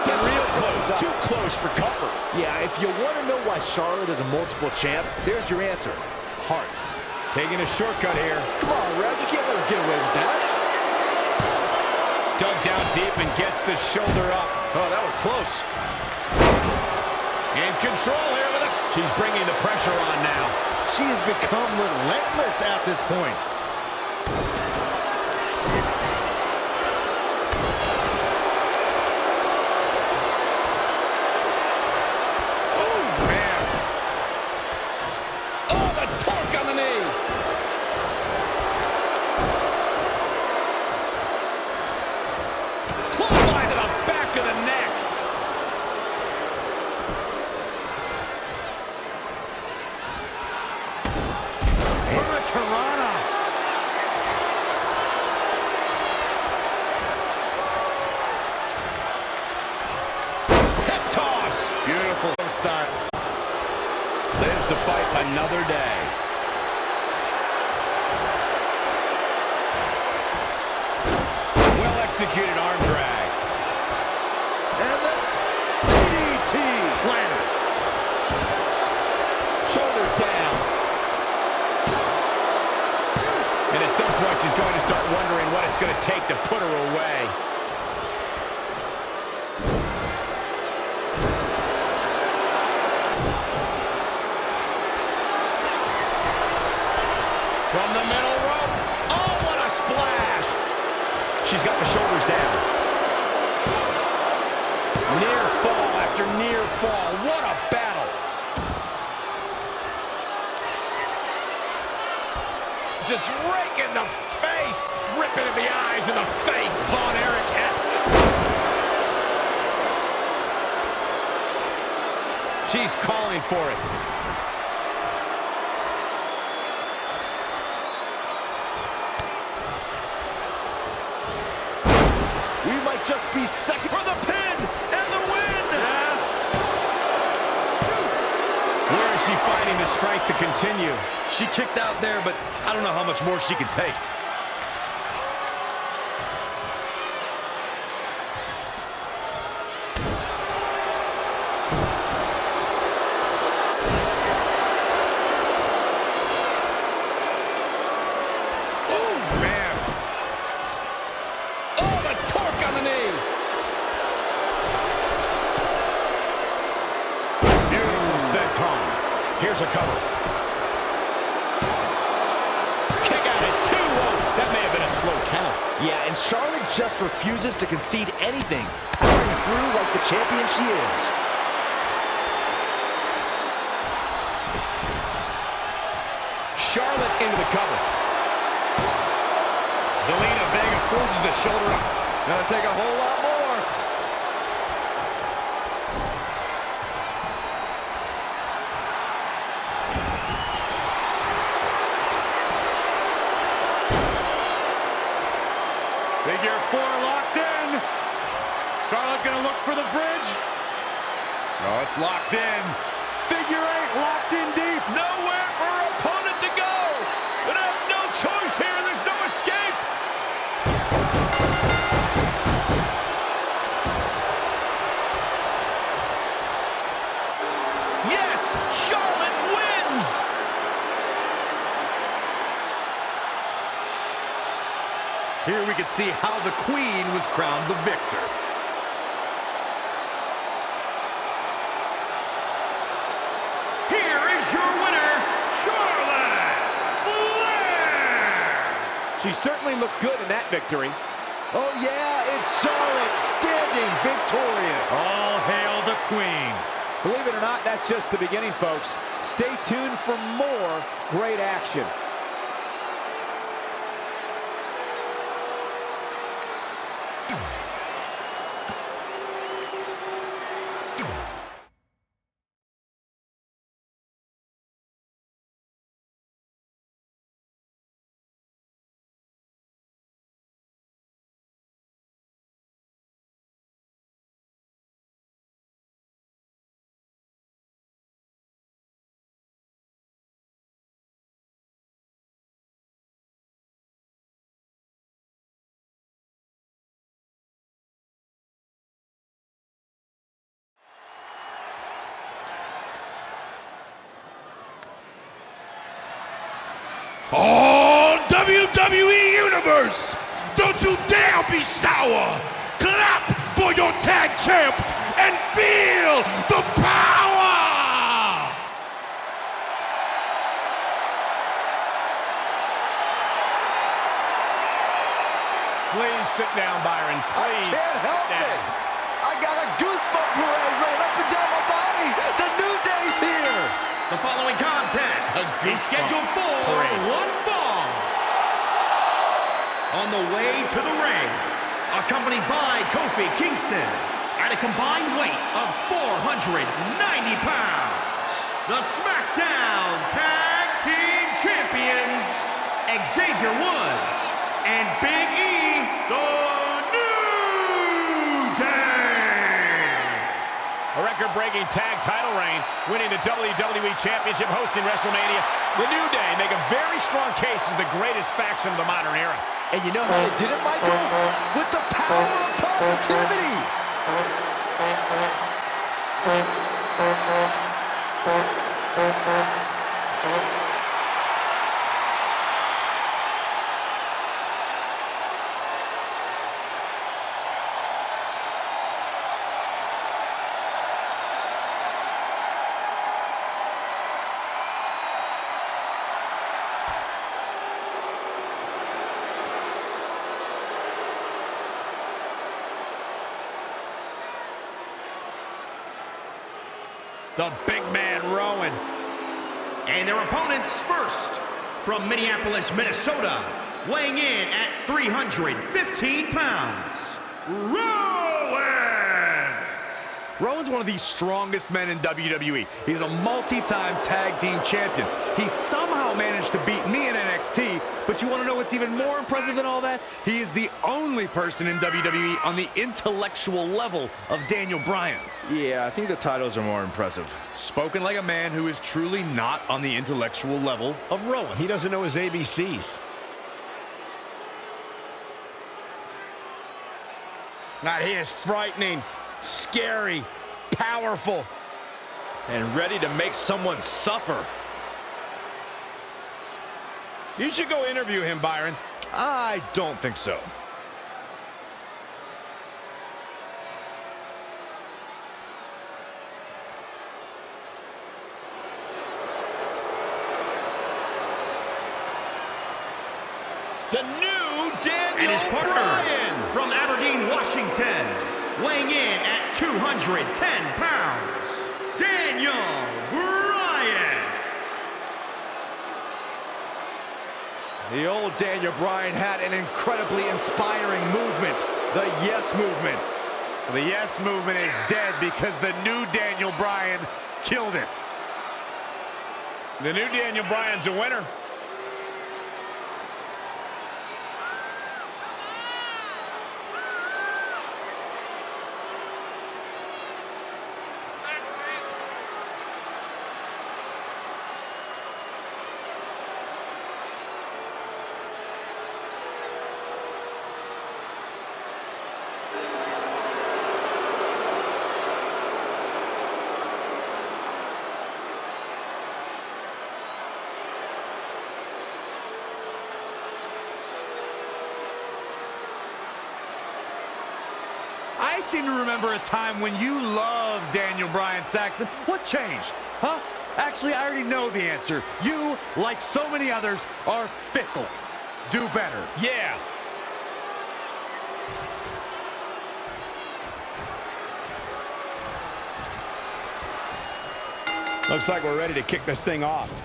[SPEAKER 2] Get real close. Too close for comfort.
[SPEAKER 3] Yeah, if you want to know why Charlotte is a multiple champ, there's your answer. Heart.
[SPEAKER 2] Taking a shortcut here.
[SPEAKER 3] Come on, Rev, you can't let her get away with that.
[SPEAKER 2] Dug down deep and gets the shoulder up.
[SPEAKER 3] Oh, that was close.
[SPEAKER 2] In control here with it. She's bringing the pressure on now.
[SPEAKER 3] She has become relentless at this point.
[SPEAKER 2] Oh, man. Oh, the torque on the knee. Clothesline to the back of the neck.
[SPEAKER 5] Hurricanrana.
[SPEAKER 2] Hip toss.
[SPEAKER 5] Beautiful style.
[SPEAKER 2] Lives to fight another day. Well-executed arm
[SPEAKER 3] And the DDT.
[SPEAKER 5] Planter.
[SPEAKER 2] Shoulders down. And at some point, she's going to start wondering what it's going to take to put her away. From the middle rope. Oh, what a splash. She's got the shoulders down. Near fall after near fall. What a battle. Just rake in the face. Ripping in the eyes in the face. Von Erich-esque. She's calling for it.
[SPEAKER 3] We might just be second for the pin and the win.
[SPEAKER 5] Yes.
[SPEAKER 2] Where is she finding the strength to continue?
[SPEAKER 4] She kicked out there, but I don't know how much more she can take.
[SPEAKER 2] Oh, man. Oh, the torque on the knee.
[SPEAKER 5] Beautiful senton.
[SPEAKER 2] Here's a cover. Kick out at 2. Whoa, that may have been a slow count.
[SPEAKER 3] Yeah, and Charlotte just refuses to concede anything, powering through like the champion she is.
[SPEAKER 2] Charlotte into the cover.
[SPEAKER 4] Zelina Vega forces the shoulder up.
[SPEAKER 3] Gonna take a whole lot more.
[SPEAKER 5] Figure 4 locked in. Charlotte gonna look for the bridge.
[SPEAKER 4] Oh, it's locked in.
[SPEAKER 5] Figure 8 locked in deep.
[SPEAKER 2] Nowhere for her opponent to go. But I have no choice here. There's no escape. Yes, Charlotte wins.
[SPEAKER 4] Here we can see how the Queen was crowned the victor.
[SPEAKER 1] Here is your winner, Charlotte Flair!
[SPEAKER 8] She certainly looked good in that victory.
[SPEAKER 3] Oh yeah, it's Charlotte standing victorious.
[SPEAKER 5] All hail the Queen.
[SPEAKER 8] Believe it or not, that's just the beginning, folks. Stay tuned for more great action.
[SPEAKER 9] Oh, WWE Universe, don't you dare be sour. Clap for your tag champs and feel the power.
[SPEAKER 2] Please sit down, Byron. Please
[SPEAKER 3] Can't
[SPEAKER 2] sit
[SPEAKER 3] help
[SPEAKER 2] down.
[SPEAKER 3] it. I got a goosebump parade running up and down my body. The New Day's here.
[SPEAKER 1] The following contest is scheduled for one fall. On the way to the ring, accompanied by Kofi Kingston, at a combined weight of 490 pounds, the SmackDown Tag Team Champions, Xavier Woods and Big E, the New Day.
[SPEAKER 2] A record-breaking tag title reign, winning the WWE Championship, hosting WrestleMania. The New Day make a very strong case as the greatest faction of the modern era.
[SPEAKER 3] And you know how they did it, Michael? With the power of positivity.
[SPEAKER 2] The big man Rowan.
[SPEAKER 1] And their opponents first, from Minneapolis, Minnesota, weighing in at 315 pounds, Rowan!
[SPEAKER 4] Rowan's one of the strongest men in WWE. He's a multi-time tag team champion. He somehow managed to beat me in NXT, but you want to know what's even more impressive than all that? He is the only person in WWE on the intellectual level of Daniel Bryan.
[SPEAKER 3] Yeah, I think the titles are more impressive.
[SPEAKER 4] Spoken like a man who is truly not on the intellectual level of Rowan.
[SPEAKER 2] He doesn't know his ABCs. God, he is frightening, scary, powerful, and ready to make someone suffer. You should go interview him, Byron.
[SPEAKER 3] I don't think so.
[SPEAKER 2] The new Daniel
[SPEAKER 1] And his partner,
[SPEAKER 2] Bryan.
[SPEAKER 1] from Aberdeen, Washington, weighing in at 210 pounds, Daniel Bryan.
[SPEAKER 3] The old Daniel Bryan had an incredibly inspiring movement, the Yes Movement.
[SPEAKER 4] The Yes Movement is dead because the new Daniel Bryan killed it.
[SPEAKER 2] The new Daniel Bryan's a winner.
[SPEAKER 4] I seem to remember a time when you loved Daniel Bryan, Saxton. What changed? Huh? Actually, I already know the answer. You, like so many others, are fickle. Do better.
[SPEAKER 2] Yeah. Looks like we're ready to kick this thing off.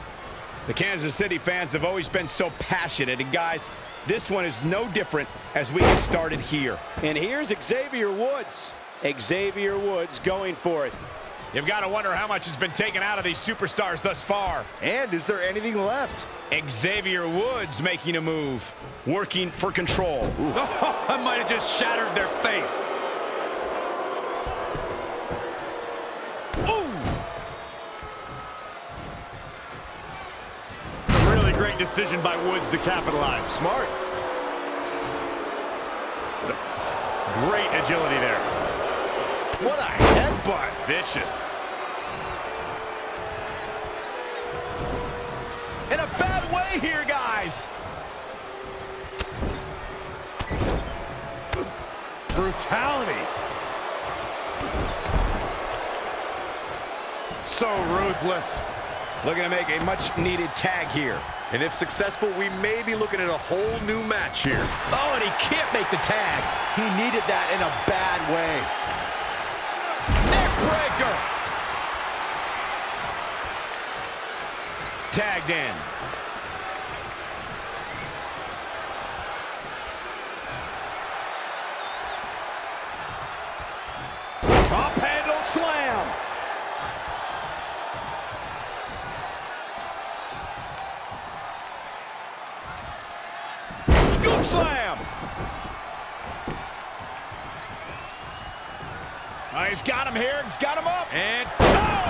[SPEAKER 2] The Kansas City fans have always been so passionate, and guys, this one is no different as we get started here.
[SPEAKER 8] And here's Xavier Woods. Xavier Woods going for it.
[SPEAKER 2] You've got to wonder how much has been taken out of these superstars thus far.
[SPEAKER 3] And is there anything left?
[SPEAKER 2] Xavier Woods making a move, working for control.
[SPEAKER 4] I might have just shattered their face. Really great decision by Woods to capitalize.
[SPEAKER 3] Smart.
[SPEAKER 4] Great agility there.
[SPEAKER 3] What a headbutt.
[SPEAKER 4] Vicious.
[SPEAKER 2] In a bad way here, guys.
[SPEAKER 4] Brutality. So ruthless.
[SPEAKER 2] Looking to make a much-needed tag here.
[SPEAKER 7] And if successful, we may be looking at a whole new match here.
[SPEAKER 2] Oh, and he can't make the tag.
[SPEAKER 3] He needed that in a bad way.
[SPEAKER 2] Neckbreaker. Tagged in.
[SPEAKER 8] Top handle slam.
[SPEAKER 2] Scoop slam. Oh, he's got him here. He's got him up.
[SPEAKER 4] And
[SPEAKER 2] oh!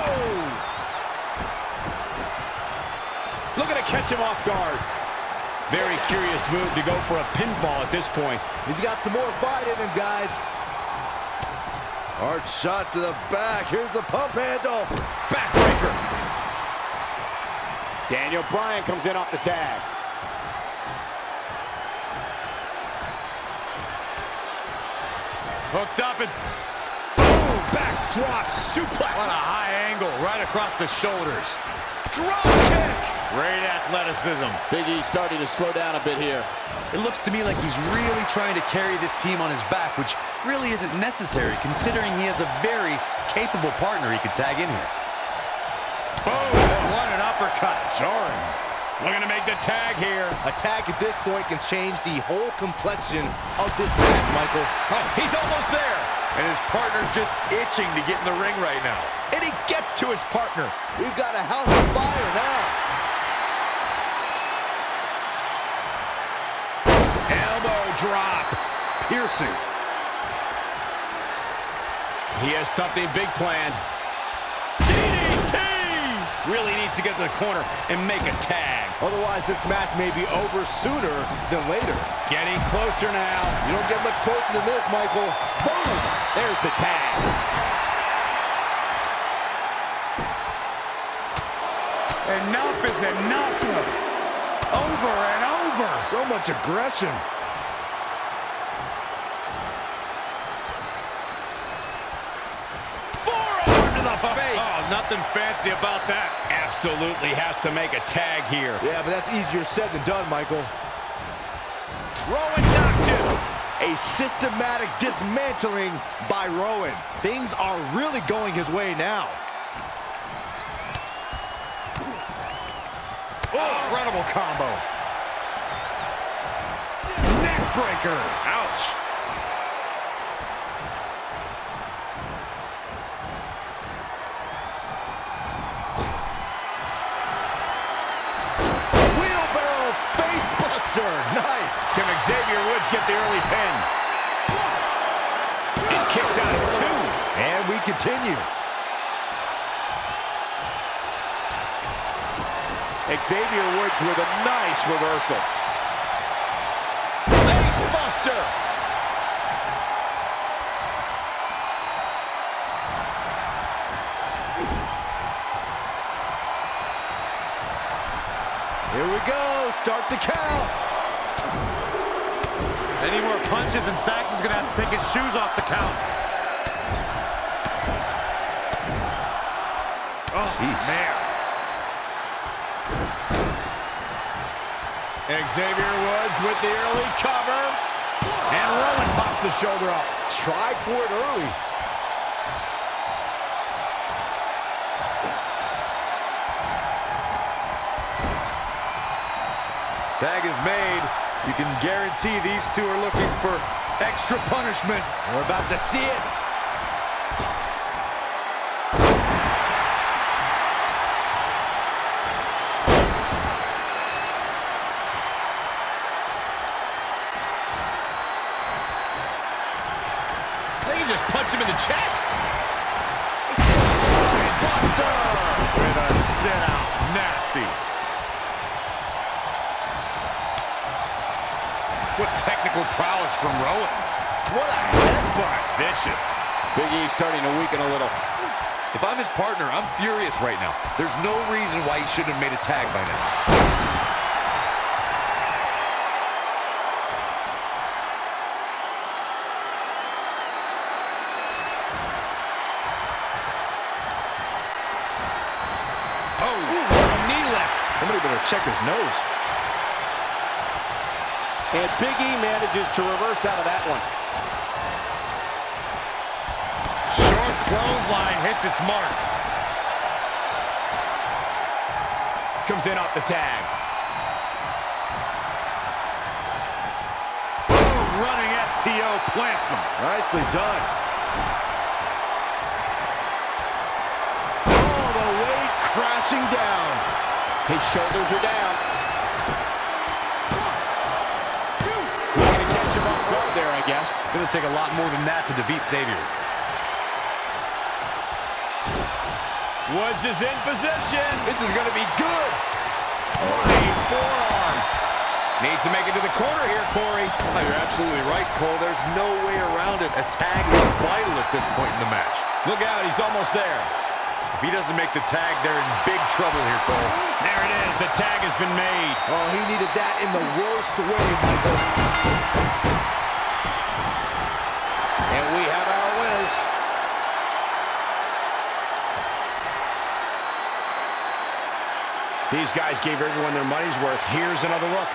[SPEAKER 2] Looking to catch him off guard. Very curious move to go for a pinfall at this point.
[SPEAKER 3] He's got some more fight in him, guys. Hard shot to the back. Here's the pump handle.
[SPEAKER 2] Backbreaker.
[SPEAKER 8] Daniel Bryan comes in off the tag.
[SPEAKER 5] Hooked up and
[SPEAKER 2] Boom, backdrop suplex.
[SPEAKER 5] what a high angle right across the shoulders.
[SPEAKER 2] Drop kick.
[SPEAKER 5] Great athleticism.
[SPEAKER 8] Big E starting to slow down a bit here.
[SPEAKER 7] It looks to me like he's really trying to carry this team on his back, which really isn't necessary considering he has a very capable partner he could tag in here.
[SPEAKER 5] Boom! What an uppercut.
[SPEAKER 2] Jarring. Looking to make the tag here.
[SPEAKER 3] A tag at this point can change the whole complexion of this match, Michael.
[SPEAKER 2] Oh, he's almost there.
[SPEAKER 5] And his partner's just itching to get in the ring right now.
[SPEAKER 2] And he gets to his partner.
[SPEAKER 3] We've got a house of fire now.
[SPEAKER 2] Elbow drop.
[SPEAKER 5] Piercing.
[SPEAKER 2] He has something big planned. DDT! Really needs to get to the corner and make a tag.
[SPEAKER 3] Otherwise, this match may be over sooner than later.
[SPEAKER 2] Getting closer now.
[SPEAKER 3] You don't get much closer than this, Michael.
[SPEAKER 8] Boom! There's the tag.
[SPEAKER 5] Enough is enough. Over and over.
[SPEAKER 3] So much aggression.
[SPEAKER 2] Forearm to the face.
[SPEAKER 5] Oh, nothing fancy about that.
[SPEAKER 2] Absolutely has to make a tag here.
[SPEAKER 3] Yeah, but that's easier said than done, Michael.
[SPEAKER 2] Rowan knocked him.
[SPEAKER 3] A systematic dismantling by Rowan. Things are really going his way now.
[SPEAKER 5] Oh, incredible combo. Neck breaker. Ouch.
[SPEAKER 3] Wheelbarrow face buster. Nice.
[SPEAKER 2] Can Xavier Woods get the early pin? And kicks out at 2.
[SPEAKER 3] And we continue.
[SPEAKER 8] Xavier Woods with a nice reversal.
[SPEAKER 2] Face buster.
[SPEAKER 3] Here we go. Start the count.
[SPEAKER 5] Any more punches and Saxon's gonna have to take his shoes off the count. Oh, man.
[SPEAKER 2] Xavier Woods with the early cover. And Rowan pops the shoulder up.
[SPEAKER 3] Tried for it early.
[SPEAKER 7] Tag is made. You can guarantee these two are looking for extra punishment.
[SPEAKER 3] We're about to see it.
[SPEAKER 2] They can just punch him in the chest.
[SPEAKER 5] Buster with a sit-out. Nasty. What technical prowess from Rowan. What a headbutt. Vicious.
[SPEAKER 8] Big E starting to weaken a little.
[SPEAKER 7] If I'm his partner, I'm furious right now. There's no reason why he shouldn't have made a tag by now.
[SPEAKER 2] Somebody better check his nose.
[SPEAKER 8] And Big E manages to reverse out of that one.
[SPEAKER 5] Short clothesline hits its mark.
[SPEAKER 2] Comes in off the tag.
[SPEAKER 5] Boom, running STO plants him.
[SPEAKER 3] Nicely done. All the way crashing down.
[SPEAKER 8] His shoulders are down.
[SPEAKER 2] Looking to catch him off guard there, I guess.
[SPEAKER 7] Gonna take a lot more than that to defeat Xavier.
[SPEAKER 2] Woods is in position. This is going to be good. Flying forearm.
[SPEAKER 6] Needs to make it to the corner here, Corey.
[SPEAKER 4] Oh, you're absolutely right, Cole. There's no way around it. A tag is vital at this point in the match.
[SPEAKER 6] Look out, he's almost there.
[SPEAKER 4] If he doesn't make the tag, they're in big trouble here, Cole.
[SPEAKER 6] There it is. The tag has been made.
[SPEAKER 3] Oh, he needed that in the worst way, Michael.
[SPEAKER 8] And we have our winners.
[SPEAKER 2] These guys gave everyone their money's worth. Here's another look.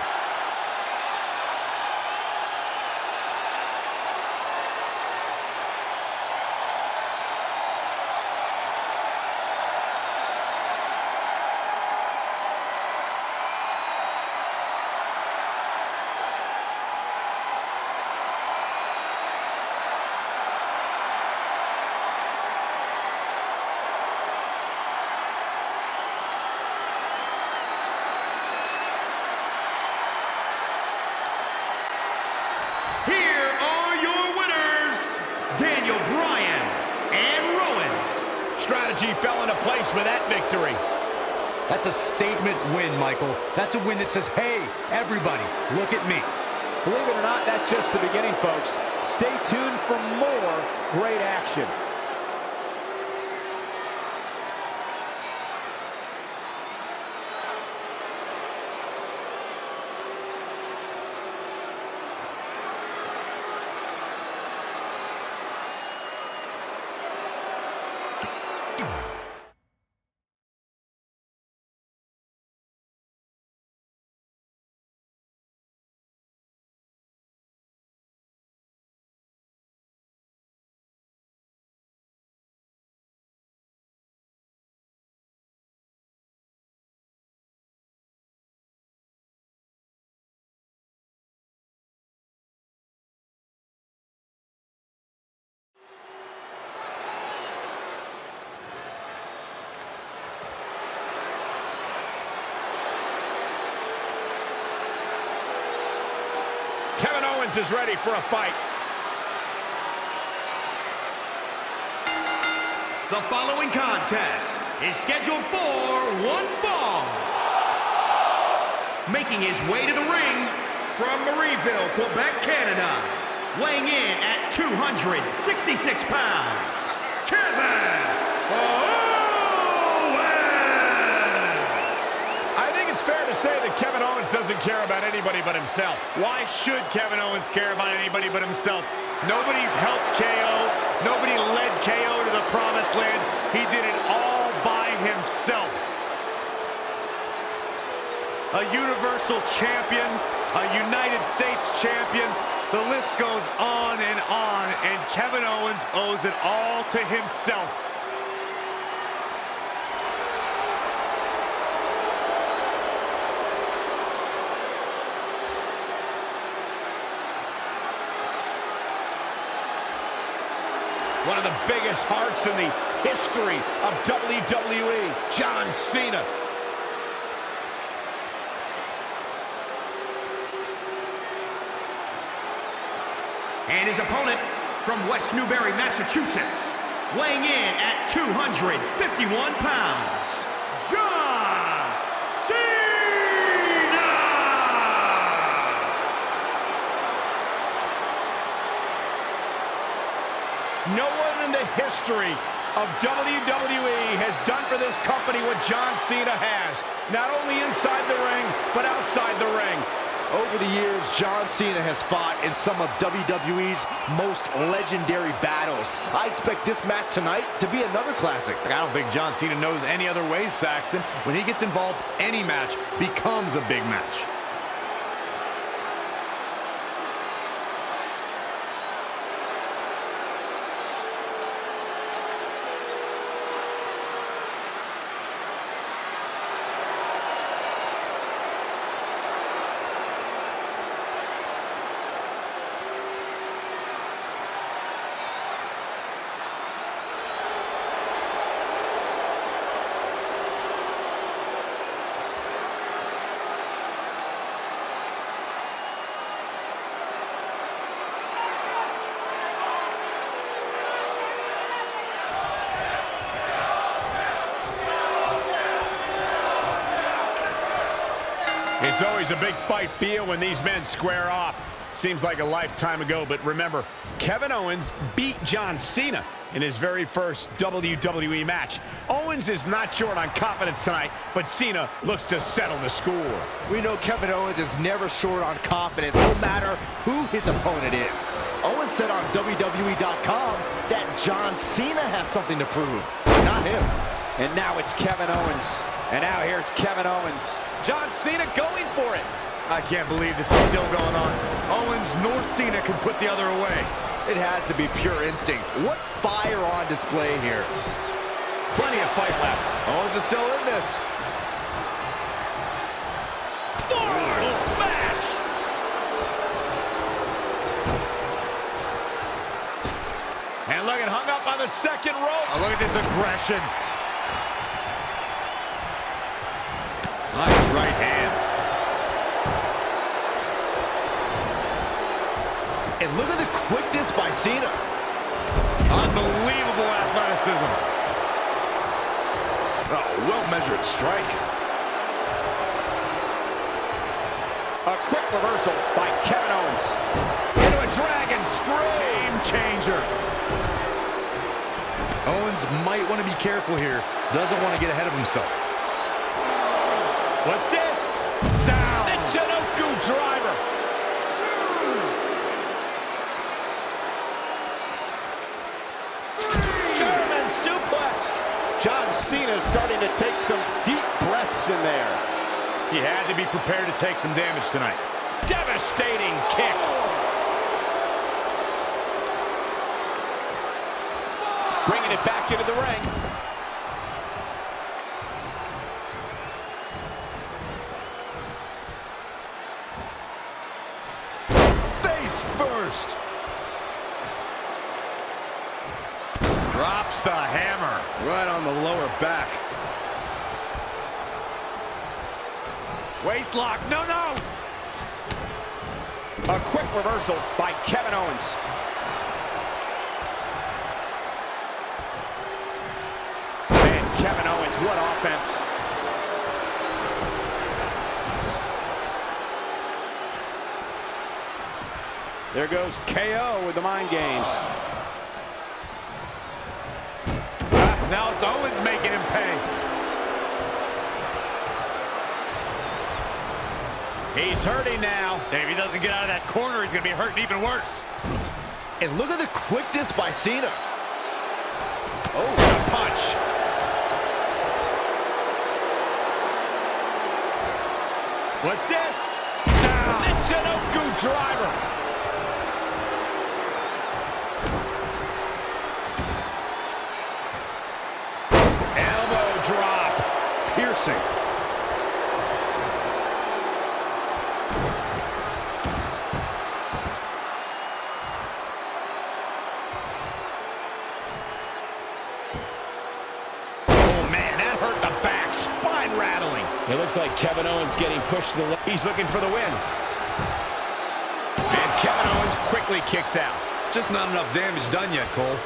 [SPEAKER 1] Here are your winners, Daniel Bryan and Rowan.
[SPEAKER 2] Strategy fell into place with that victory.
[SPEAKER 7] That's a statement win, Michael. That's a win that says, hey, everybody, look at me.
[SPEAKER 8] Believe it or not, that's just the beginning, folks. Stay tuned for more great action.
[SPEAKER 2] Kevin Owens is ready for a fight.
[SPEAKER 1] The following contest is scheduled for one fall. Making his way to the ring from Marieville, Quebec, Canada, weighing in at 266 pounds, Kevin Owens!
[SPEAKER 2] I think it's fair to say that Kevin Owens doesn't care about anybody but himself.
[SPEAKER 5] Why should Kevin Owens care about anybody but himself? Nobody's helped KO. Nobody led KO to the promised land. He did it all by himself. A Universal Champion, a United States Champion. The list goes on, and Kevin Owens owes it all to himself.
[SPEAKER 2] One of the biggest hearts in the history of WWE, John Cena.
[SPEAKER 1] And his opponent from West Newbury, Massachusetts, weighing in at 251 pounds, John Cena!
[SPEAKER 2] No one in the history of WWE has done for this company what John Cena has. Not only inside the ring, but outside the ring.
[SPEAKER 3] Over the years, John Cena has fought in some of WWE's most legendary battles. I expect this match tonight to be another classic.
[SPEAKER 4] I don't think John Cena knows any other way, Saxton. When he gets involved, any match becomes a big match.
[SPEAKER 6] It's always a big fight feel when these men square off. Seems like a lifetime ago, but remember, Kevin Owens beat John Cena in his very first WWE match. Owens is not short on confidence tonight, but Cena looks to settle the score.
[SPEAKER 3] We know Kevin Owens is never short on confidence, no matter who his opponent is. Owens said on WWE.com that John Cena has something to prove, not him.
[SPEAKER 8] And now it's Kevin Owens. And now here's Kevin Owens. John Cena going for it.
[SPEAKER 5] I can't believe this is still going on. Owens nor Cena can put the other away.
[SPEAKER 3] It has to be pure instinct. What fire on display here.
[SPEAKER 6] Plenty of fight left.
[SPEAKER 3] Owens is still in this.
[SPEAKER 1] Forward smash!
[SPEAKER 6] And look, it hung up on the second rope.
[SPEAKER 5] Oh, look at this aggression. Nice right hand.
[SPEAKER 3] And look at the quickness by Cena.
[SPEAKER 5] Unbelievable athleticism.
[SPEAKER 3] Oh, well-measured strike.
[SPEAKER 8] A quick reversal by Kevin Owens.
[SPEAKER 6] Into a dragon screw.
[SPEAKER 5] Game changer.
[SPEAKER 7] Owens might want to be careful here. Doesn't want to get ahead of himself.
[SPEAKER 6] What's this?
[SPEAKER 5] Down.
[SPEAKER 6] The Jinoku driver.
[SPEAKER 8] German suplex. John Cena starting to take some deep breaths in there.
[SPEAKER 5] He had to be prepared to take some damage tonight.
[SPEAKER 6] Devastating kick.
[SPEAKER 8] Bringing it back into the ring.
[SPEAKER 3] Face first.
[SPEAKER 5] Drops the hammer.
[SPEAKER 3] Right on the lower back.
[SPEAKER 5] Waist lock. No, no.
[SPEAKER 8] A quick reversal by Kevin Owens. And Kevin Owens, what offense. There goes KO with the mind games.
[SPEAKER 5] Now it's Owens making him pay.
[SPEAKER 6] He's hurting now.
[SPEAKER 5] If he doesn't get out of that corner, he's going to be hurting even worse.
[SPEAKER 3] And look at the quickness by Cena.
[SPEAKER 6] Oh, and a punch. What's this?
[SPEAKER 5] Down.
[SPEAKER 6] The Jinoku driver. Elbow drop.
[SPEAKER 3] Piercing.
[SPEAKER 6] Oh, man, that hurt the back. Spine rattling. It looks like Kevin Owens getting pushed to the left. He's looking for the win. And Kevin Owens quickly kicks out.
[SPEAKER 7] Just not enough damage done yet, Cole.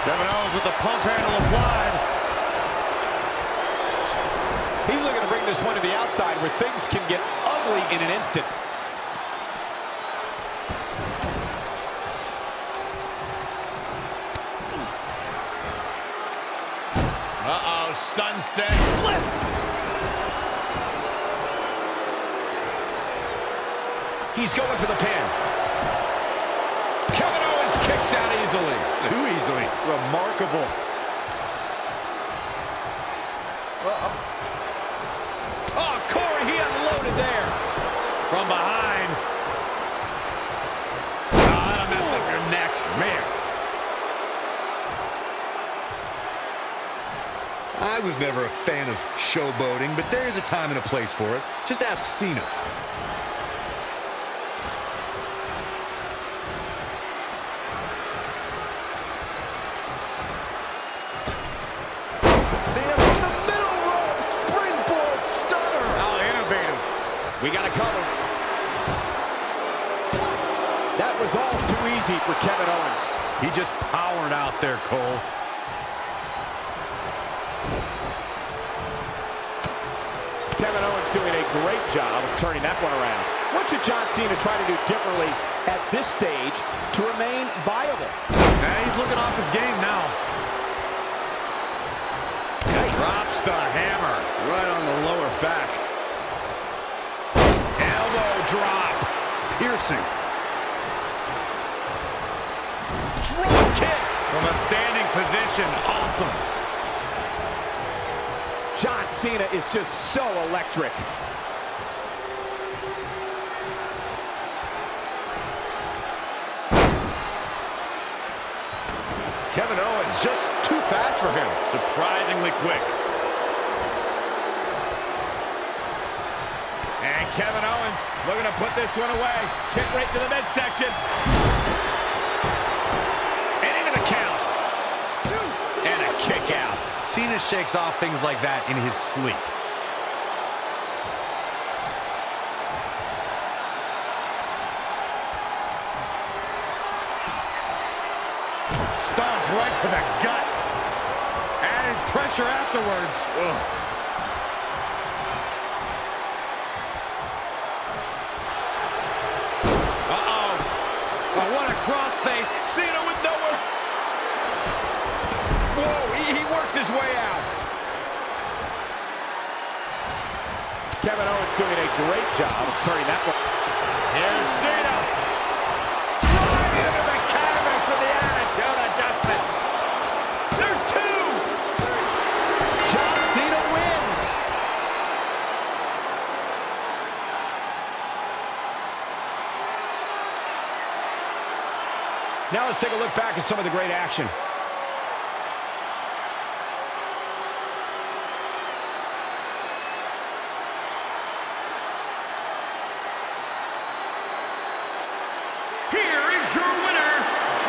[SPEAKER 5] Kevin Owens with the pump handle applied.
[SPEAKER 8] He's looking to bring this one to the outside where things can get ugly in an instant.
[SPEAKER 6] Uh-oh, sunset flip. He's going for the pin. Kevin Owens kicks out easily.
[SPEAKER 3] Too easily. Remarkable.
[SPEAKER 6] Oh, Corey, he unloaded there.
[SPEAKER 5] From behind. Oh, that'll mess up your neck. Man.
[SPEAKER 7] I was never a fan of showboating, but there is a time and a place for it. Just ask Cena.
[SPEAKER 3] Cena from the middle rope. Springboard stunner.
[SPEAKER 5] How innovative.
[SPEAKER 8] We got to cover. That was all too easy for Kevin Owens.
[SPEAKER 7] He just powered out there, Cole.
[SPEAKER 8] Kevin Owens doing a great job of turning that one around. What should John Cena try to do differently at this stage to remain viable?
[SPEAKER 5] Now he's looking off his game now. Drops the hammer right on the lower back.
[SPEAKER 6] Elbow drop.
[SPEAKER 5] Piercing.
[SPEAKER 6] Drop kick.
[SPEAKER 5] From a standing position. Awesome.
[SPEAKER 8] John Cena is just so electric.
[SPEAKER 2] Kevin Owens just too fast for him.
[SPEAKER 5] Surprisingly quick.
[SPEAKER 6] And Kevin Owens looking to put this one away. Kick right to the midsection. And into the count. And a kick out.
[SPEAKER 7] Cena shakes off things like that in his sleep.
[SPEAKER 5] Stomp right to the gut. Added pressure afterwards. Ugh.
[SPEAKER 6] Uh-oh.
[SPEAKER 5] Oh, what a crossface.
[SPEAKER 6] Cena with nowhere. Whoa, he works his way out.
[SPEAKER 8] Kevin Owens doing a great job of turning that one.
[SPEAKER 6] Here's Cena. Driving him to the canvas for the attitude adjustment. There's two.
[SPEAKER 8] John Cena wins. Now let's take a look back at some of the great action.
[SPEAKER 1] Here is your winner,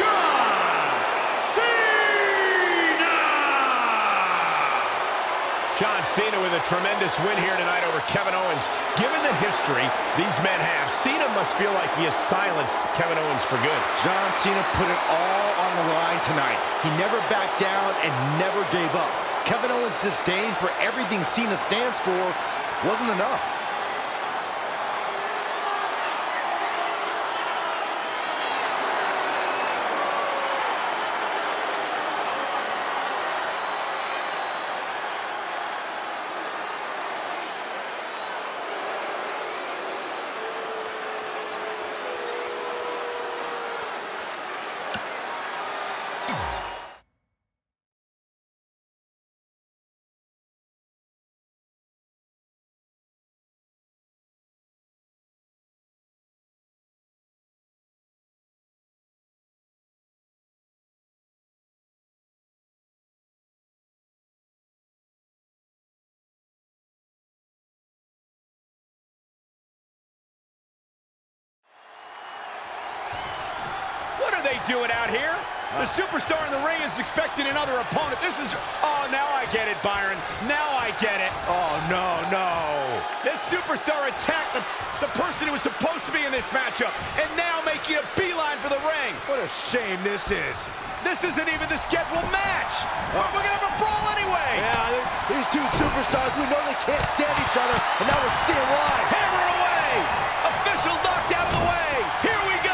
[SPEAKER 1] John Cena!
[SPEAKER 2] John Cena with a tremendous win here tonight over Kevin Owens. Given the history these men have, Cena must feel like he has silenced Kevin Owens for good.
[SPEAKER 3] John Cena put it all on the line tonight. He never backed down and never gave up. Kevin Owens' disdain for everything Cena stands for wasn't enough.
[SPEAKER 2] What are they doing out here? The superstar in the ring is expecting another opponent. This is... Oh, now I get it, Byron. Now I get it.
[SPEAKER 3] Oh, no, no.
[SPEAKER 2] This superstar attacked the person who was supposed to be in this matchup, and now making a beeline for the ring.
[SPEAKER 3] What a shame this is.
[SPEAKER 2] This isn't even the scheduled match. But we're going to have a brawl anyway.
[SPEAKER 3] Yeah, these two superstars, we know they can't stand each other, and now we're seeing why.
[SPEAKER 2] Hammer it away. Official knocked out of the way. Here we go.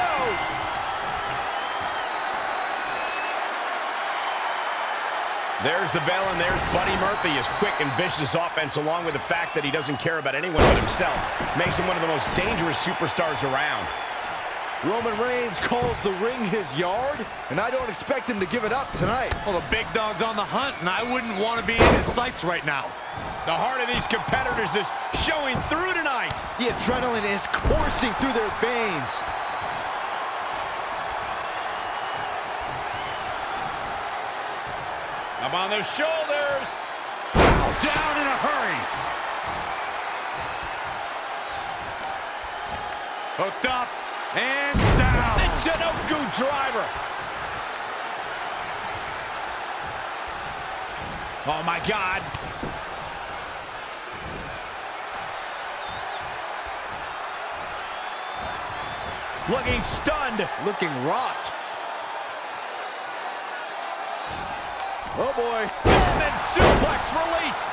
[SPEAKER 2] There's the bell, and there's Buddy Murphy. His quick and vicious offense, along with the fact that he doesn't care about anyone but himself, makes him one of the most dangerous superstars around.
[SPEAKER 3] Roman Reigns calls the ring his yard, and I don't expect him to give it up tonight.
[SPEAKER 5] Well, the big dog's on the hunt, and I wouldn't want to be in his sights right now.
[SPEAKER 2] The heart of these competitors is showing through tonight.
[SPEAKER 3] The adrenaline is coursing through their veins.
[SPEAKER 2] Up on those shoulders.
[SPEAKER 5] Down in a hurry. Hooked up and down.
[SPEAKER 2] The Chinoku driver. Oh, my God. Looking stunned.
[SPEAKER 3] Looking rocked. Oh, boy.
[SPEAKER 2] German suplex released.